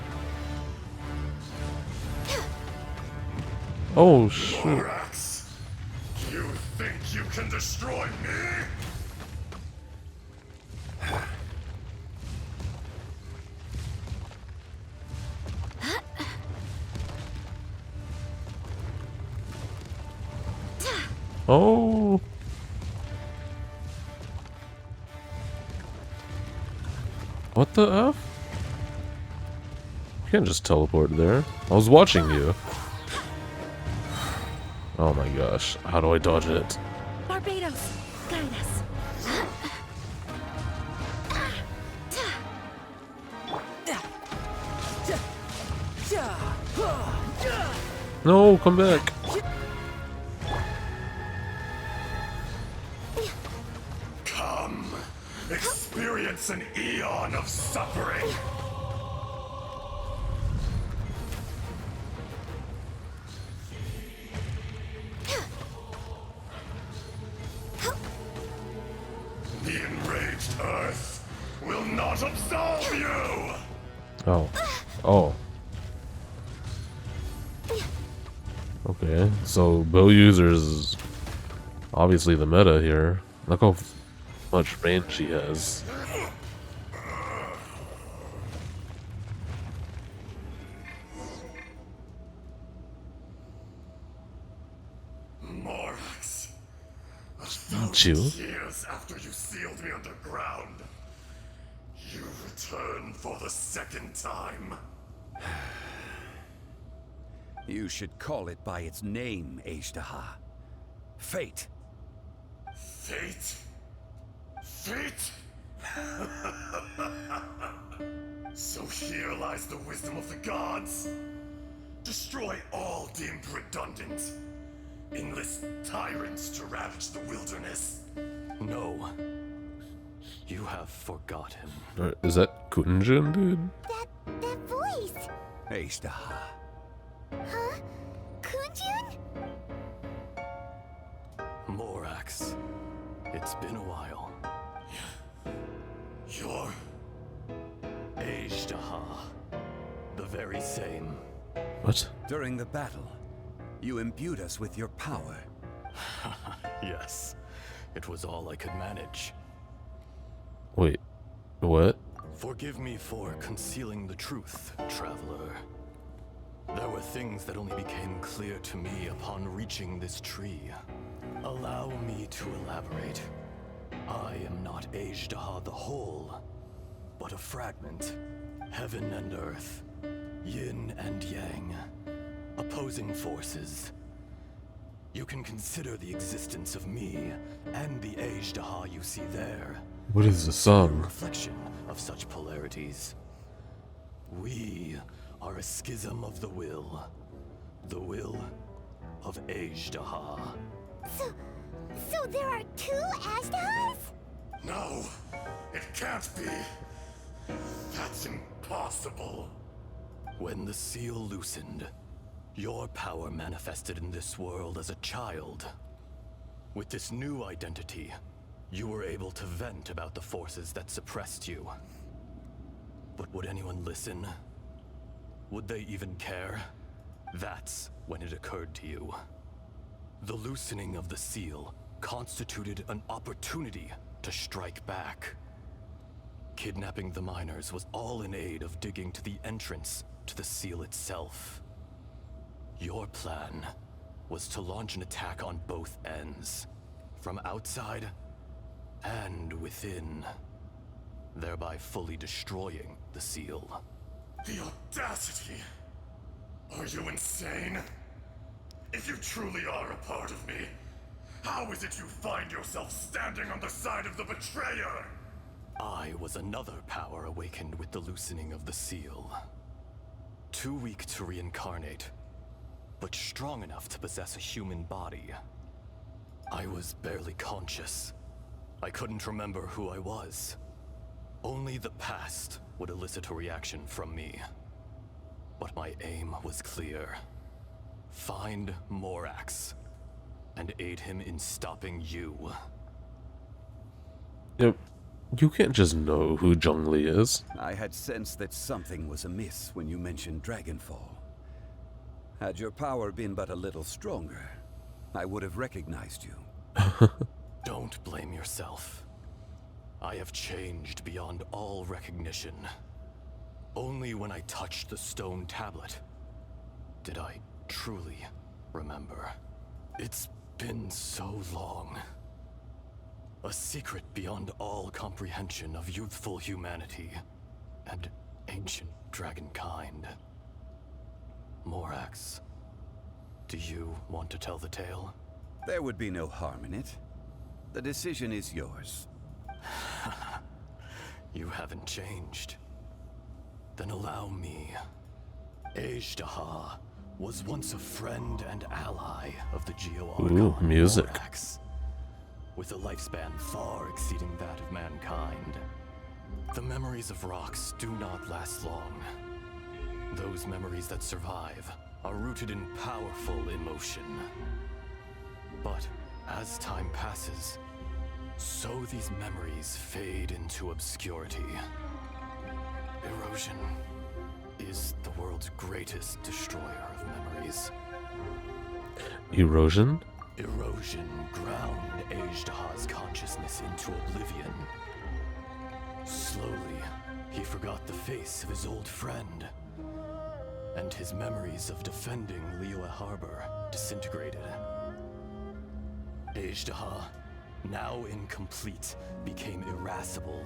Oh shoot. Morax, you think you can destroy me? Oh. What the F? You can't just teleport there. I was watching you. Oh my gosh. How do I dodge it? Barbados, guide us. No, come back. Come, experience an eon of suffering. The enraged Earth will not absolve you! Oh. Oh. Okay, so bow users is obviously the meta here. Look how much range he has. Morax, Don't you? years after you sealed me underground, you returned for the second time. You should call it by its name, Ishtar. Fate. Fate? Fate? So here lies the wisdom of the gods. Destroy all deemed redundant. Enlist tyrants to ravage the wilderness. No. You have forgotten. Is that Kunjin, dude? That voice. Ishtar. Huh? Kunjun? Morax. It's been a while. You're Ajdaha. The very same. What? During the battle, you imbued us with your power. Yes, it was all I could manage. Wait, what? Forgive me for concealing the truth, traveler. There were things that only became clear to me upon reaching this tree. Allow me to elaborate. I am not Ajdaha the whole, but a fragment. Heaven and earth, yin and yang, opposing forces. You can consider the existence of me and the Ajdaha you see there What is the a song? reflection of such polarities. We are a schism of the will of Ajdaha. So there are two Ajdahas? No, it can't be. That's impossible. When the seal loosened, your power manifested in this world as a child. With this new identity, you were able to vent about the forces that suppressed you. But would anyone listen? Would they even care? That's when it occurred to you. The loosening of the seal constituted an opportunity to strike back. Kidnapping the miners was all in aid of digging to the entrance to the seal itself. Your plan was to launch an attack on both ends, from outside and within, thereby fully destroying the seal. The audacity! Are you insane? If you truly are a part of me, how is it you find yourself standing on the side of the betrayer? I was another power awakened with the loosening of the seal. Too weak to reincarnate, but strong enough to possess a human body. I was barely conscious. I couldn't remember who I was. Only the past would elicit a reaction from me. But my aim was clear. Find Morax, and aid him in stopping you. Yep. You can't just know who Zhongli is. I had sensed that something was amiss when you mentioned Dragonfall. Had your power been but a little stronger, I would have recognized you. Don't blame yourself. I have changed beyond all recognition. Only when I touched the stone tablet did I truly remember. It's been so long. A secret beyond all comprehension of youthful humanity and ancient dragonkind. Morax, do you want to tell the tale? There would be no harm in it. The decision is yours. You haven't changed. Then allow me. Ajdaha was once a friend and ally of the Geo-Archon Ooh, music. Morax, with a lifespan far exceeding that of mankind. The memories of rocks do not last long. Those memories that survive are rooted in powerful emotion. But as time passes, so these memories fade into obscurity. Erosion is the world's greatest destroyer of memories. Erosion? Erosion ground Ajdaha's consciousness into oblivion. Slowly, he forgot the face of his old friend, and his memories of defending Liyue Harbor disintegrated. Ajdaha, now incomplete, became irascible,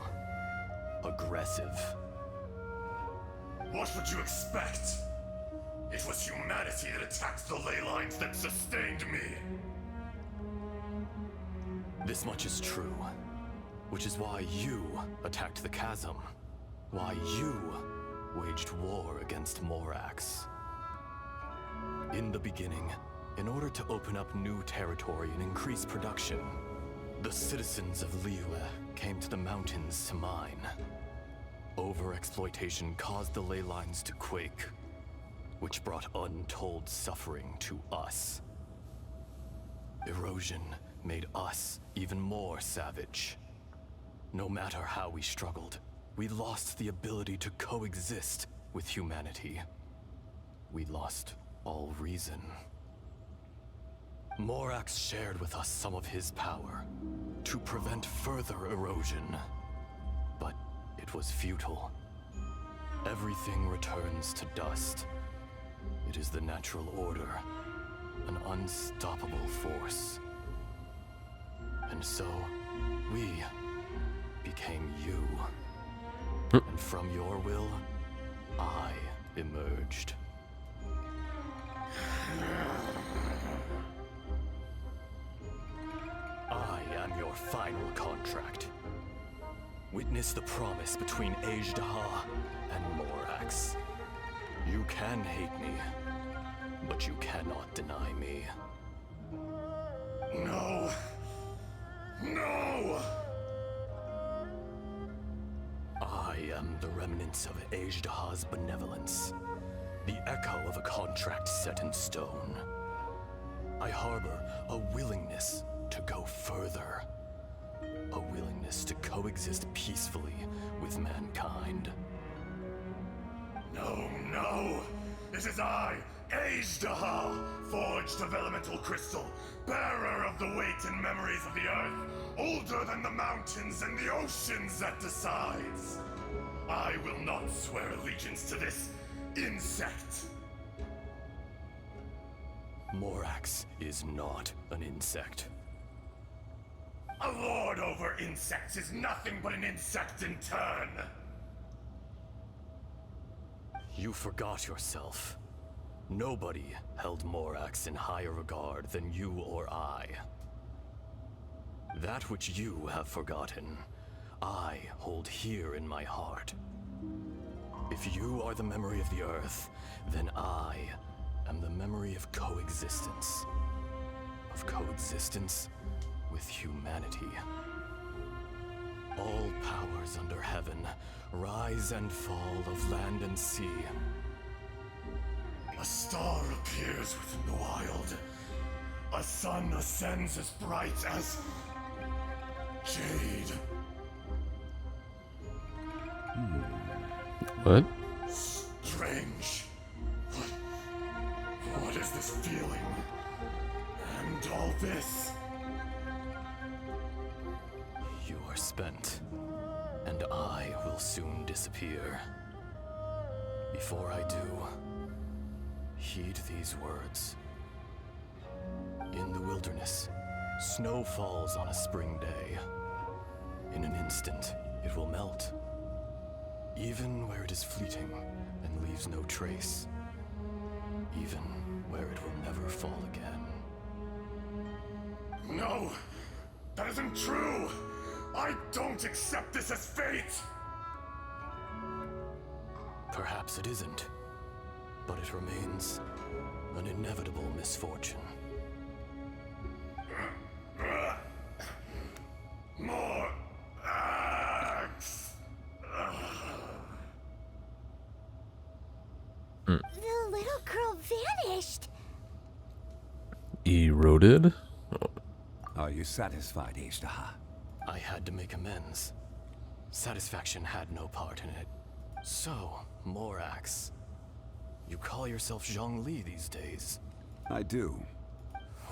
aggressive. What would you expect? It was humanity that attacked the ley lines that sustained me. This much is true, which is why you attacked the chasm, why you waged war against Morax. In the beginning, in order to open up new territory and increase production, the citizens of Liyue came to the mountains to mine. Overexploitation caused the ley lines to quake, which brought untold suffering to us. Erosion made us even more savage. No matter how we struggled, we lost the ability to coexist with humanity. We lost all reason. Morax shared with us some of his power to prevent further erosion, but it was futile. Everything returns to dust. It is the natural order, an unstoppable force. And so, we became you. And from your will, I emerged. I am your final contract. Witness the promise between Azhdaha and Morax. You can hate me, but you cannot deny me. No. No! I am the remnants of Azhdaha's benevolence, the echo of a contract set in stone. I harbor a willingness to go further, a willingness to coexist peacefully with mankind. No! This is I, Azhdaha, forged of elemental crystal, bearer of the weight and memories of the earth, older than the mountains and the oceans that decides. I will not swear allegiance to this insect. Morax is not an insect. A lord over insects is nothing but an insect in turn. You forgot yourself. Nobody held Morax in higher regard than you or I. That which you have forgotten, I hold here in my heart. If you are the memory of the Earth, then I am the memory of coexistence. Of coexistence with humanity. All powers under heaven, rise and fall of land and sea. A star appears within the wild. A sun ascends as bright as jade. What? Strange. What is this feeling? And all this? You are spent, and I will soon disappear. Before I do, heed these words. In the wilderness, snow falls on a spring day. In an instant, it will melt. Even where it is fleeting and leaves no trace. Even where it will never fall again. No! That isn't true! I don't accept this as fate! Perhaps it isn't, but it remains an inevitable misfortune. More axe! The little girl vanished. Eroded? Are you satisfied, Azhdaha? I had to make amends. Satisfaction had no part in it. So, Morax, you call yourself Zhongli these days. I do.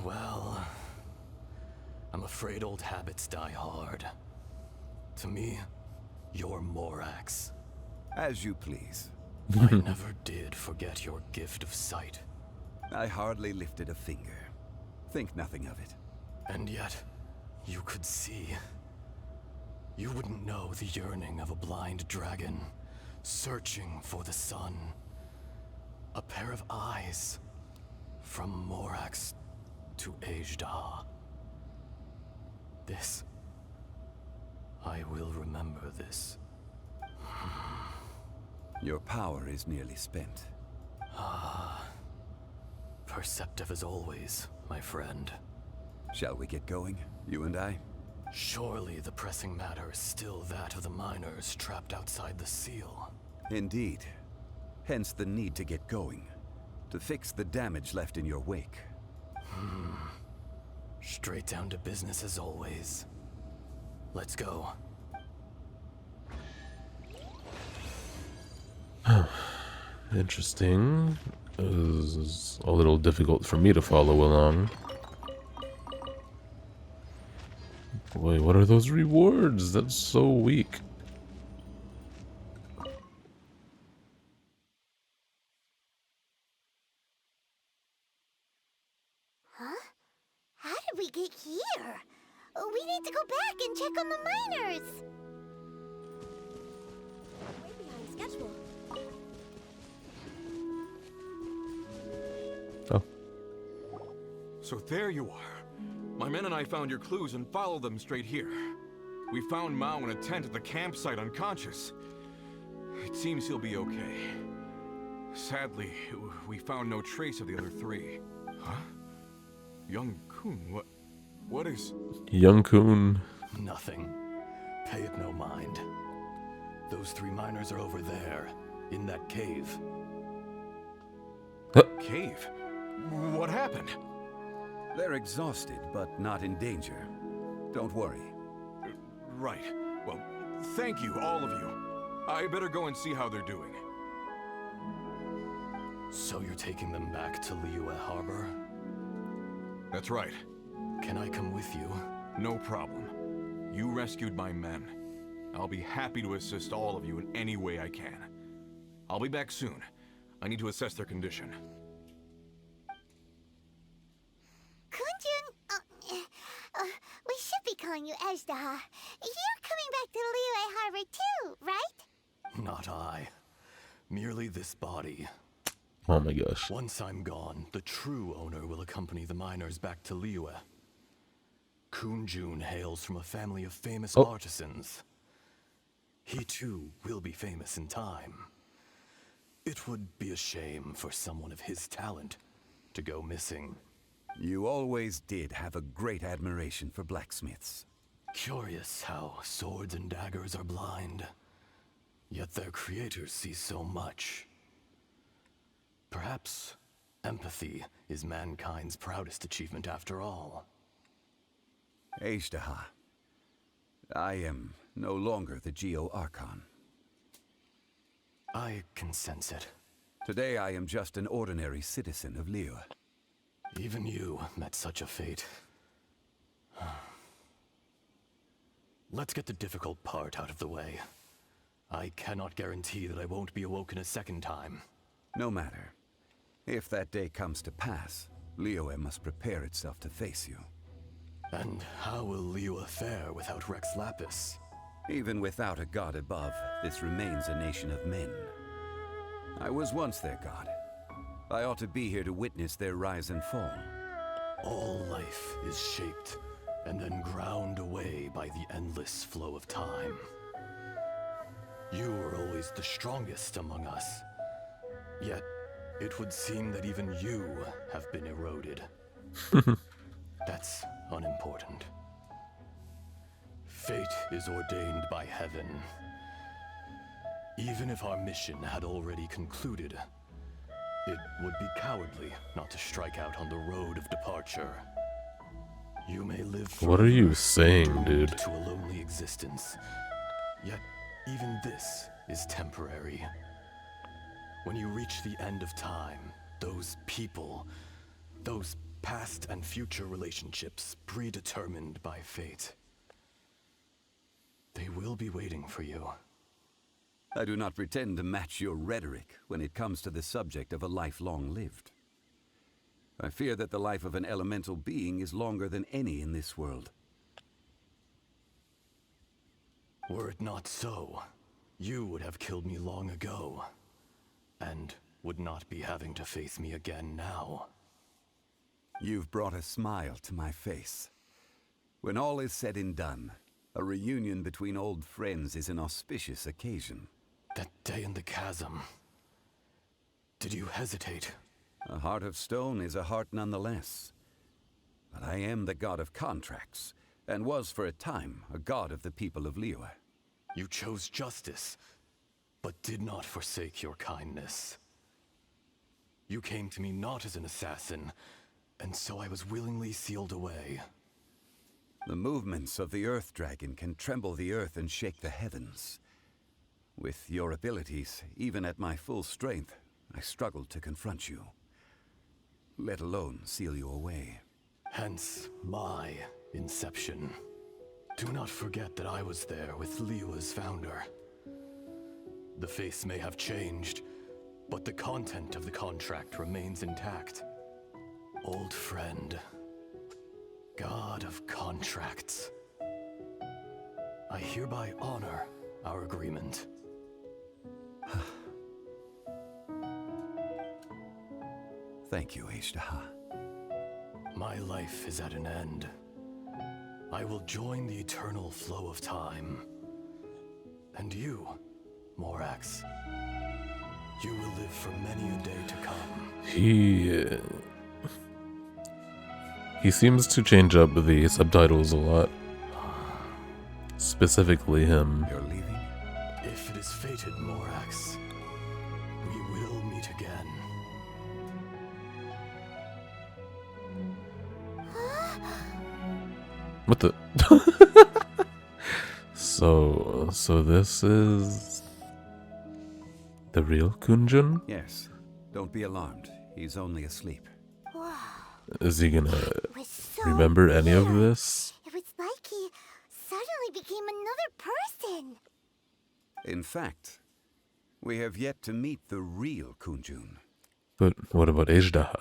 Well, I'm afraid old habits die hard. To me, you're Morax. As you please. I never did forget your gift of sight. I hardly lifted a finger. Think nothing of it. And yet, you could see. You wouldn't know the yearning of a blind dragon, searching for the sun. A pair of eyes, from Morax to Azhdaha. This, I will remember this. Your power is nearly spent. Perceptive as always, my friend. Shall we get going, you and I? Surely the pressing matter is still that of the miners trapped outside the seal. Indeed. Hence the need to get going. To fix the damage left in your wake. Straight down to business as always. Let's go. Interesting. This is a little difficult for me to follow along. Boy, what are those rewards? That's so weak. Huh? How did we get here? We need to go back and check on the miners. Way behind schedule. Oh. So there you are. My men and I found your clues and followed them straight here. We found Mao in a tent at the campsite unconscious. It seems he'll be okay. Sadly, we found no trace of the other three. Huh? Young Kun, what is... Young Kun. Nothing. Pay it no mind. Those 3 miners are over there, in that cave. Cave? What happened? They're exhausted, but not in danger. Don't worry. Right. Well, thank you, all of you. I better go and see how they're doing. So you're taking them back to Liyue Harbor? That's right. Can I come with you? No problem. You rescued my men. I'll be happy to assist all of you in any way I can. I'll be back soon. I need to assess their condition. Kunjun, we should be calling you Ezdaha. You're coming back to Liyue Harbor too, right? Not I. Merely this body. Oh my gosh. Once I'm gone, the true owner will accompany the miners back to Liyue. Kunjun hails from a family of famous artisans. He too will be famous in time. It would be a shame for someone of his talent to go missing. You always did have a great admiration for blacksmiths. Curious how swords and daggers are blind, yet their creators see so much. Perhaps empathy is mankind's proudest achievement after all. Ezdaha, I am no longer the Geo-Archon. I can sense it. Today I am just an ordinary citizen of Liyue. Even you met such a fate. Let's get the difficult part out of the way. I cannot guarantee that I won't be awoken a second time. No matter. If that day comes to pass, Liyue must prepare itself to face you. And how will Liyue fare without Rex Lapis? Even without a god above, this remains a nation of men. I was once their god. I ought to be here to witness their rise and fall. All life is shaped and then ground away by the endless flow of time. You were always the strongest among us. Yet, it would seem that even you have been eroded. That's unimportant. Fate is ordained by heaven. Even if our mission had already concluded, it would be cowardly not to strike out on the road of departure. You may live What are you forever, saying, doomed dude? to a lonely existence. Yet, even this is temporary. When you reach the end of time, those people, those past and future relationships predetermined by fate, they will be waiting for you. I do not pretend to match your rhetoric when it comes to the subject of a life long lived. I fear that the life of an elemental being is longer than any in this world. Were it not so, you would have killed me long ago, and would not be having to face me again now. You've brought a smile to my face. When all is said and done, a reunion between old friends is an auspicious occasion. That day in the chasm, did you hesitate? A heart of stone is a heart nonetheless. But I am the god of contracts, and was for a time a god of the people of Liyue. You chose justice, but did not forsake your kindness. You came to me not as an assassin, and so I was willingly sealed away. The movements of the Earth Dragon can tremble the earth and shake the heavens. With your abilities, even at my full strength, I struggled to confront you, let alone seal you away. Hence my inception. Do not forget that I was there with Liyue's founder. The face may have changed, but the content of the contract remains intact. Old friend, God of contracts. I hereby honor our agreement. Thank you, Ishtaha. My life is at an end. I will join the eternal flow of time. And you, Morax, you will live for many a day to come. He seems to change up the subtitles a lot. Specifically him. You're leaving? If it is fated, Morax, we will meet again. What the? So this is the real Kunjun? Yes. Don't be alarmed. He's only asleep. Is he gonna So remember any of weird. this? It was like he suddenly became another person. In fact, we have yet to meet the real Kunjun. But what about Ejdaha?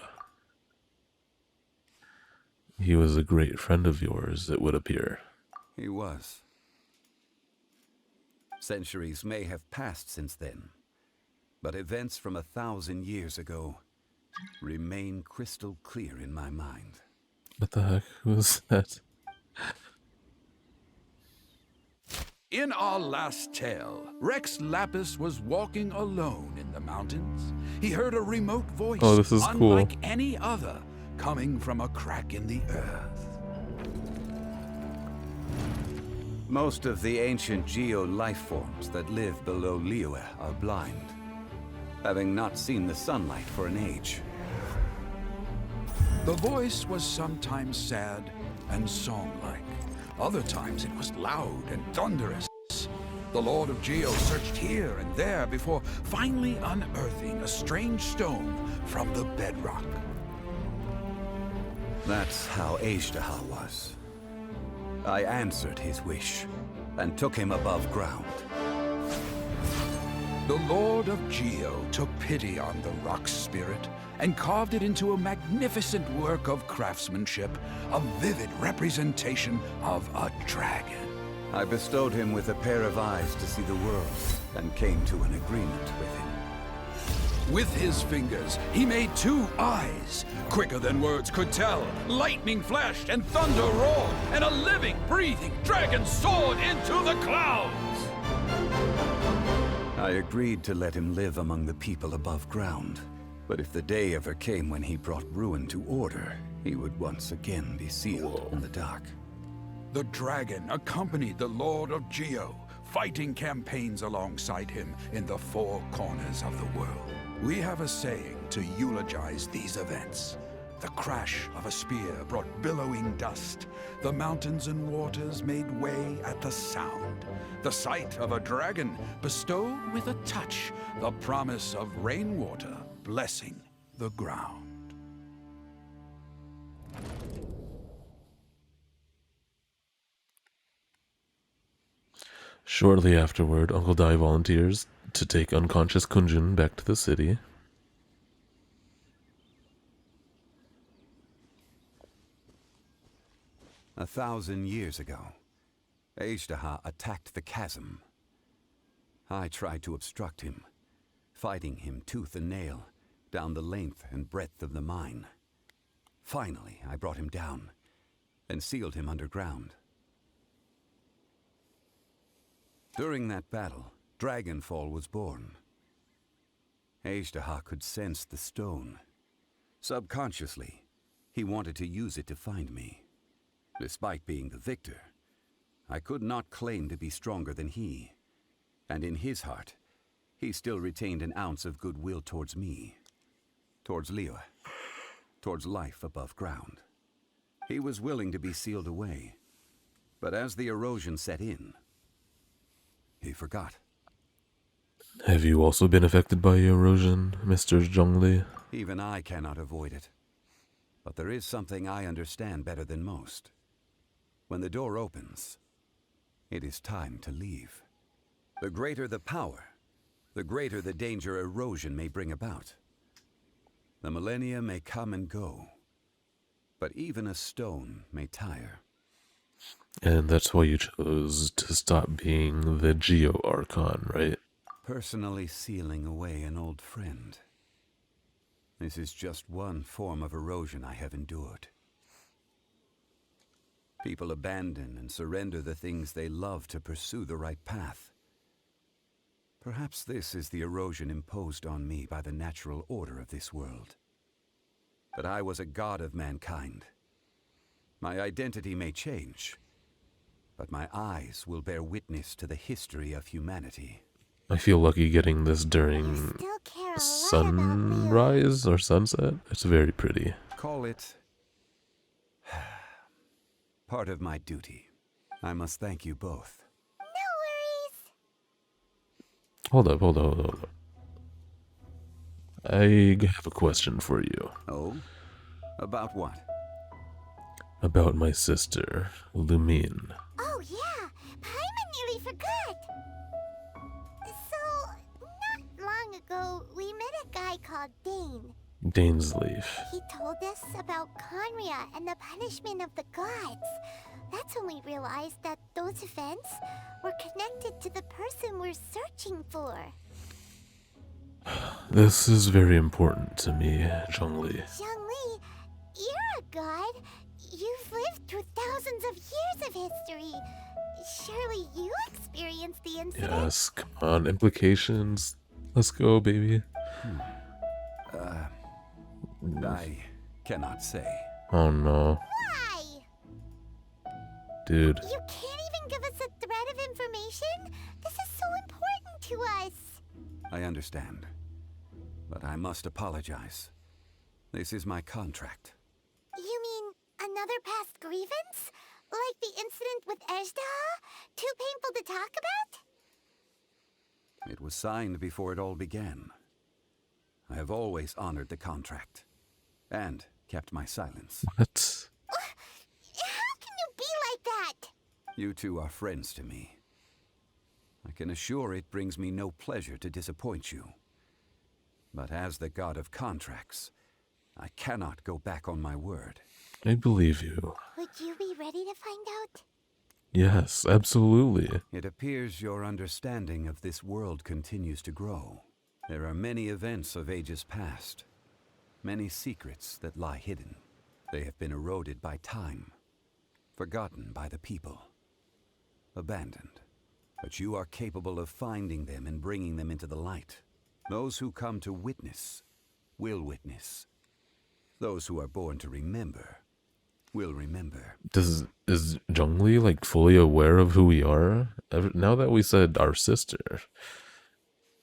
He was a great friend of yours, it would appear. He was. Centuries may have passed since then, but events from 1,000 years ago remain crystal clear in my mind. What the heck was that? In our last tale, Rex Lapis was walking alone in the mountains. He heard a remote voice, Oh, this is cool. unlike any other, coming from a crack in the earth. Most of the ancient geo life forms that live below Liyue are blind, having not seen the sunlight for an age. The voice was sometimes sad and song-like. Other times it was loud and thunderous. The Lord of Geo searched here and there before finally unearthing a strange stone from the bedrock. That's how Ejdaha was. I answered his wish and took him above ground. The Lord of Geo took pity on the rock spirit and carved it into a magnificent work of craftsmanship, a vivid representation of a dragon. I bestowed him with a pair of eyes to see the world and came to an agreement with him. With his fingers, he made 2 eyes, quicker than words could tell. Lightning flashed and thunder roared, and a living, breathing dragon soared into the clouds. I agreed to let him live among the people above ground. But if the day ever came when he brought ruin to order, he would once again be sealed in the dark. The dragon accompanied the Lord of Geo, fighting campaigns alongside him in the 4 corners of the world. We have a saying to eulogize these events. The crash of a spear brought billowing dust. The mountains and waters made way at the sound. The sight of a dragon bestowed with a touch the promise of rainwater blessing the ground. Shortly afterward, Uncle Dai volunteers to take unconscious Kunjun back to the city. A 1,000 years ago, Ejdaha attacked the chasm. I tried to obstruct him, fighting him tooth and nail down the length and breadth of the mine. Finally, I brought him down and sealed him underground. During that battle, Dragonfall was born. Ejdaha could sense the stone. Subconsciously, he wanted to use it to find me. Despite being the victor, I could not claim to be stronger than he. And in his heart, he still retained an ounce of goodwill towards me. Towards Liyue. Towards life above ground. He was willing to be sealed away. But as the erosion set in, he forgot. Have you also been affected by erosion, Mr. Zhongli? Even I cannot avoid it. But there is something I understand better than most. When the door opens, it is time to leave. The greater the power, the greater the danger erosion may bring about. The millennia may come and go, but even a stone may tire. And that's why you chose to stop being the Geo Archon, right? Personally sealing away an old friend. This is just one form of erosion I have endured. People abandon and surrender the things they love to pursue the right path. Perhaps this is the erosion imposed on me by the natural order of this world. But I was a god of mankind. My identity may change, but my eyes will bear witness to the history of humanity. I feel lucky getting this during sunrise or sunset. It's very pretty. Call it part of my duty. I must thank you both. No worries. Hold up. I have a question for you. Oh? About what? About my sister, Lumine. Oh yeah, Paimon nearly forgot. So, not long ago, we met a guy called Dane. Dainsleaf. He told us about Conria and the punishment of the gods. That's when we realized that those events were connected to the person we're searching for. This is very important to me, Zhongli. Zhongli, you're a god. You've lived through thousands of years of history. Surely you experienced the incident. Yes, come on, implications. Let's go, baby. I cannot say. Oh no. Why? Dude. You can't even give us a thread of information? This is so important to us. I understand. But I must apologize. This is my contract. You mean another past grievance? Like the incident with Ejdah? Too painful to talk about? It was signed before it all began. I have always honored the contract. And kept my silence. What? How can you be like that? You two are friends to me. I can assure it brings me no pleasure to disappoint you. But as the god of contracts, I cannot go back on my word. I believe you. Would you be ready to find out? Yes, absolutely. It appears your understanding of this world continues to grow. There are many events of ages past. Many secrets that lie hidden. They have been eroded by time. Forgotten by the people. Abandoned. But you are capable of finding them and bringing them into the light. Those who come to witness will witness. Those who are born to remember will remember. Is Zhongli like fully aware of who we are? Now that we said our sister,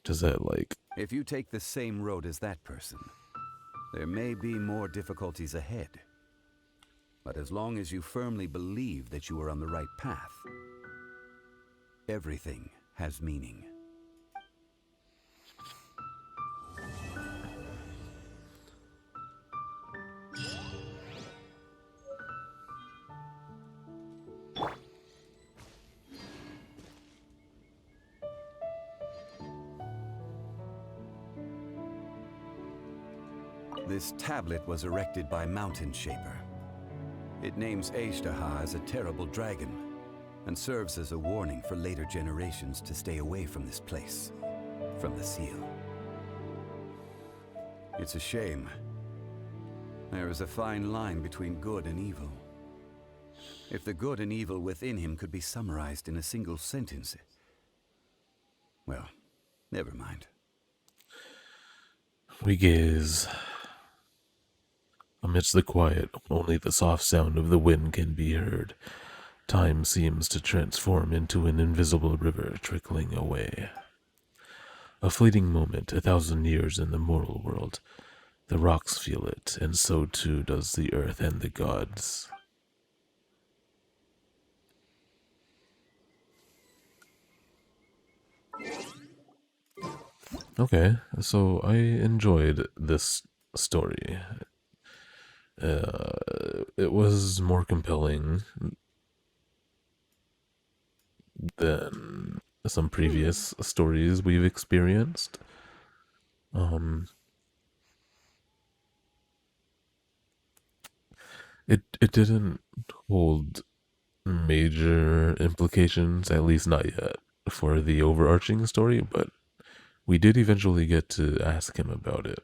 does that like... If you take the same road as that person, there may be more difficulties ahead. But as long as you firmly believe that you are on the right path, everything has meaning. This tablet was erected by Mountain Shaper. It names Ejdah as a terrible dragon, and serves as a warning for later generations to stay away from this place, from the seal. It's a shame. There is a fine line between good and evil. If the good and evil within him could be summarized in a single sentence... Well, never mind. We gaze. Amidst the quiet, only the soft sound of the wind can be heard. Time seems to transform into an invisible river trickling away. A fleeting moment, 1,000 years in the mortal world. The rocks feel it, and so too does the earth and the gods. Okay, so I enjoyed this story. It was more compelling than some previous stories we've experienced. Um, it didn't hold major implications, at least not yet, for the overarching story, but we did eventually get to ask him about it.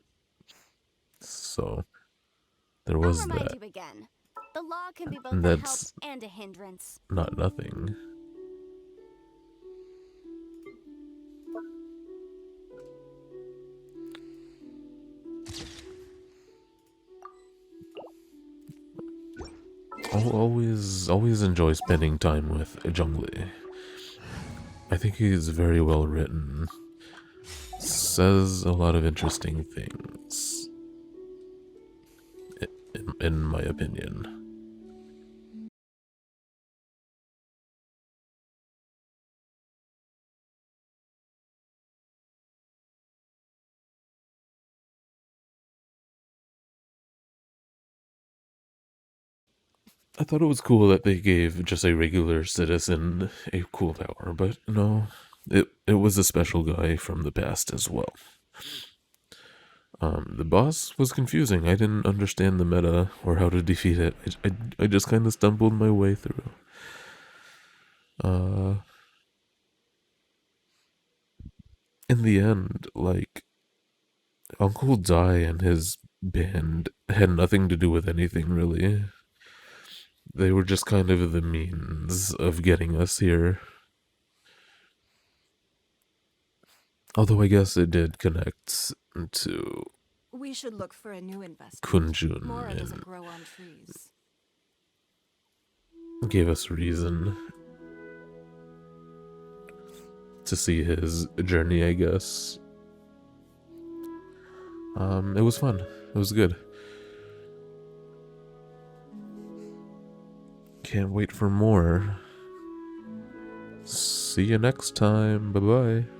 So there I'll was remind that. you again. The law can be both And a help that's and a hindrance. not nothing. I'll always enjoy spending time with Zhongli. I think he's very well written. Says a lot of interesting things, in my opinion. I thought it was cool that they gave just a regular citizen a cool power, but no, it was a special guy from the past as well. The boss was confusing. I didn't understand the meta or how to defeat it. I just kind of stumbled my way through. Uh, in the end, like, Uncle Dai and his band had nothing to do with anything, really. They were just kind of the means of getting us here. Although I guess it did connect to We should look for a new investment. Kunjun Mora doesn't and grow on trees. gave us reason to see his journey, I guess. It was fun. It was good. Can't wait for more. See you next time. Bye bye.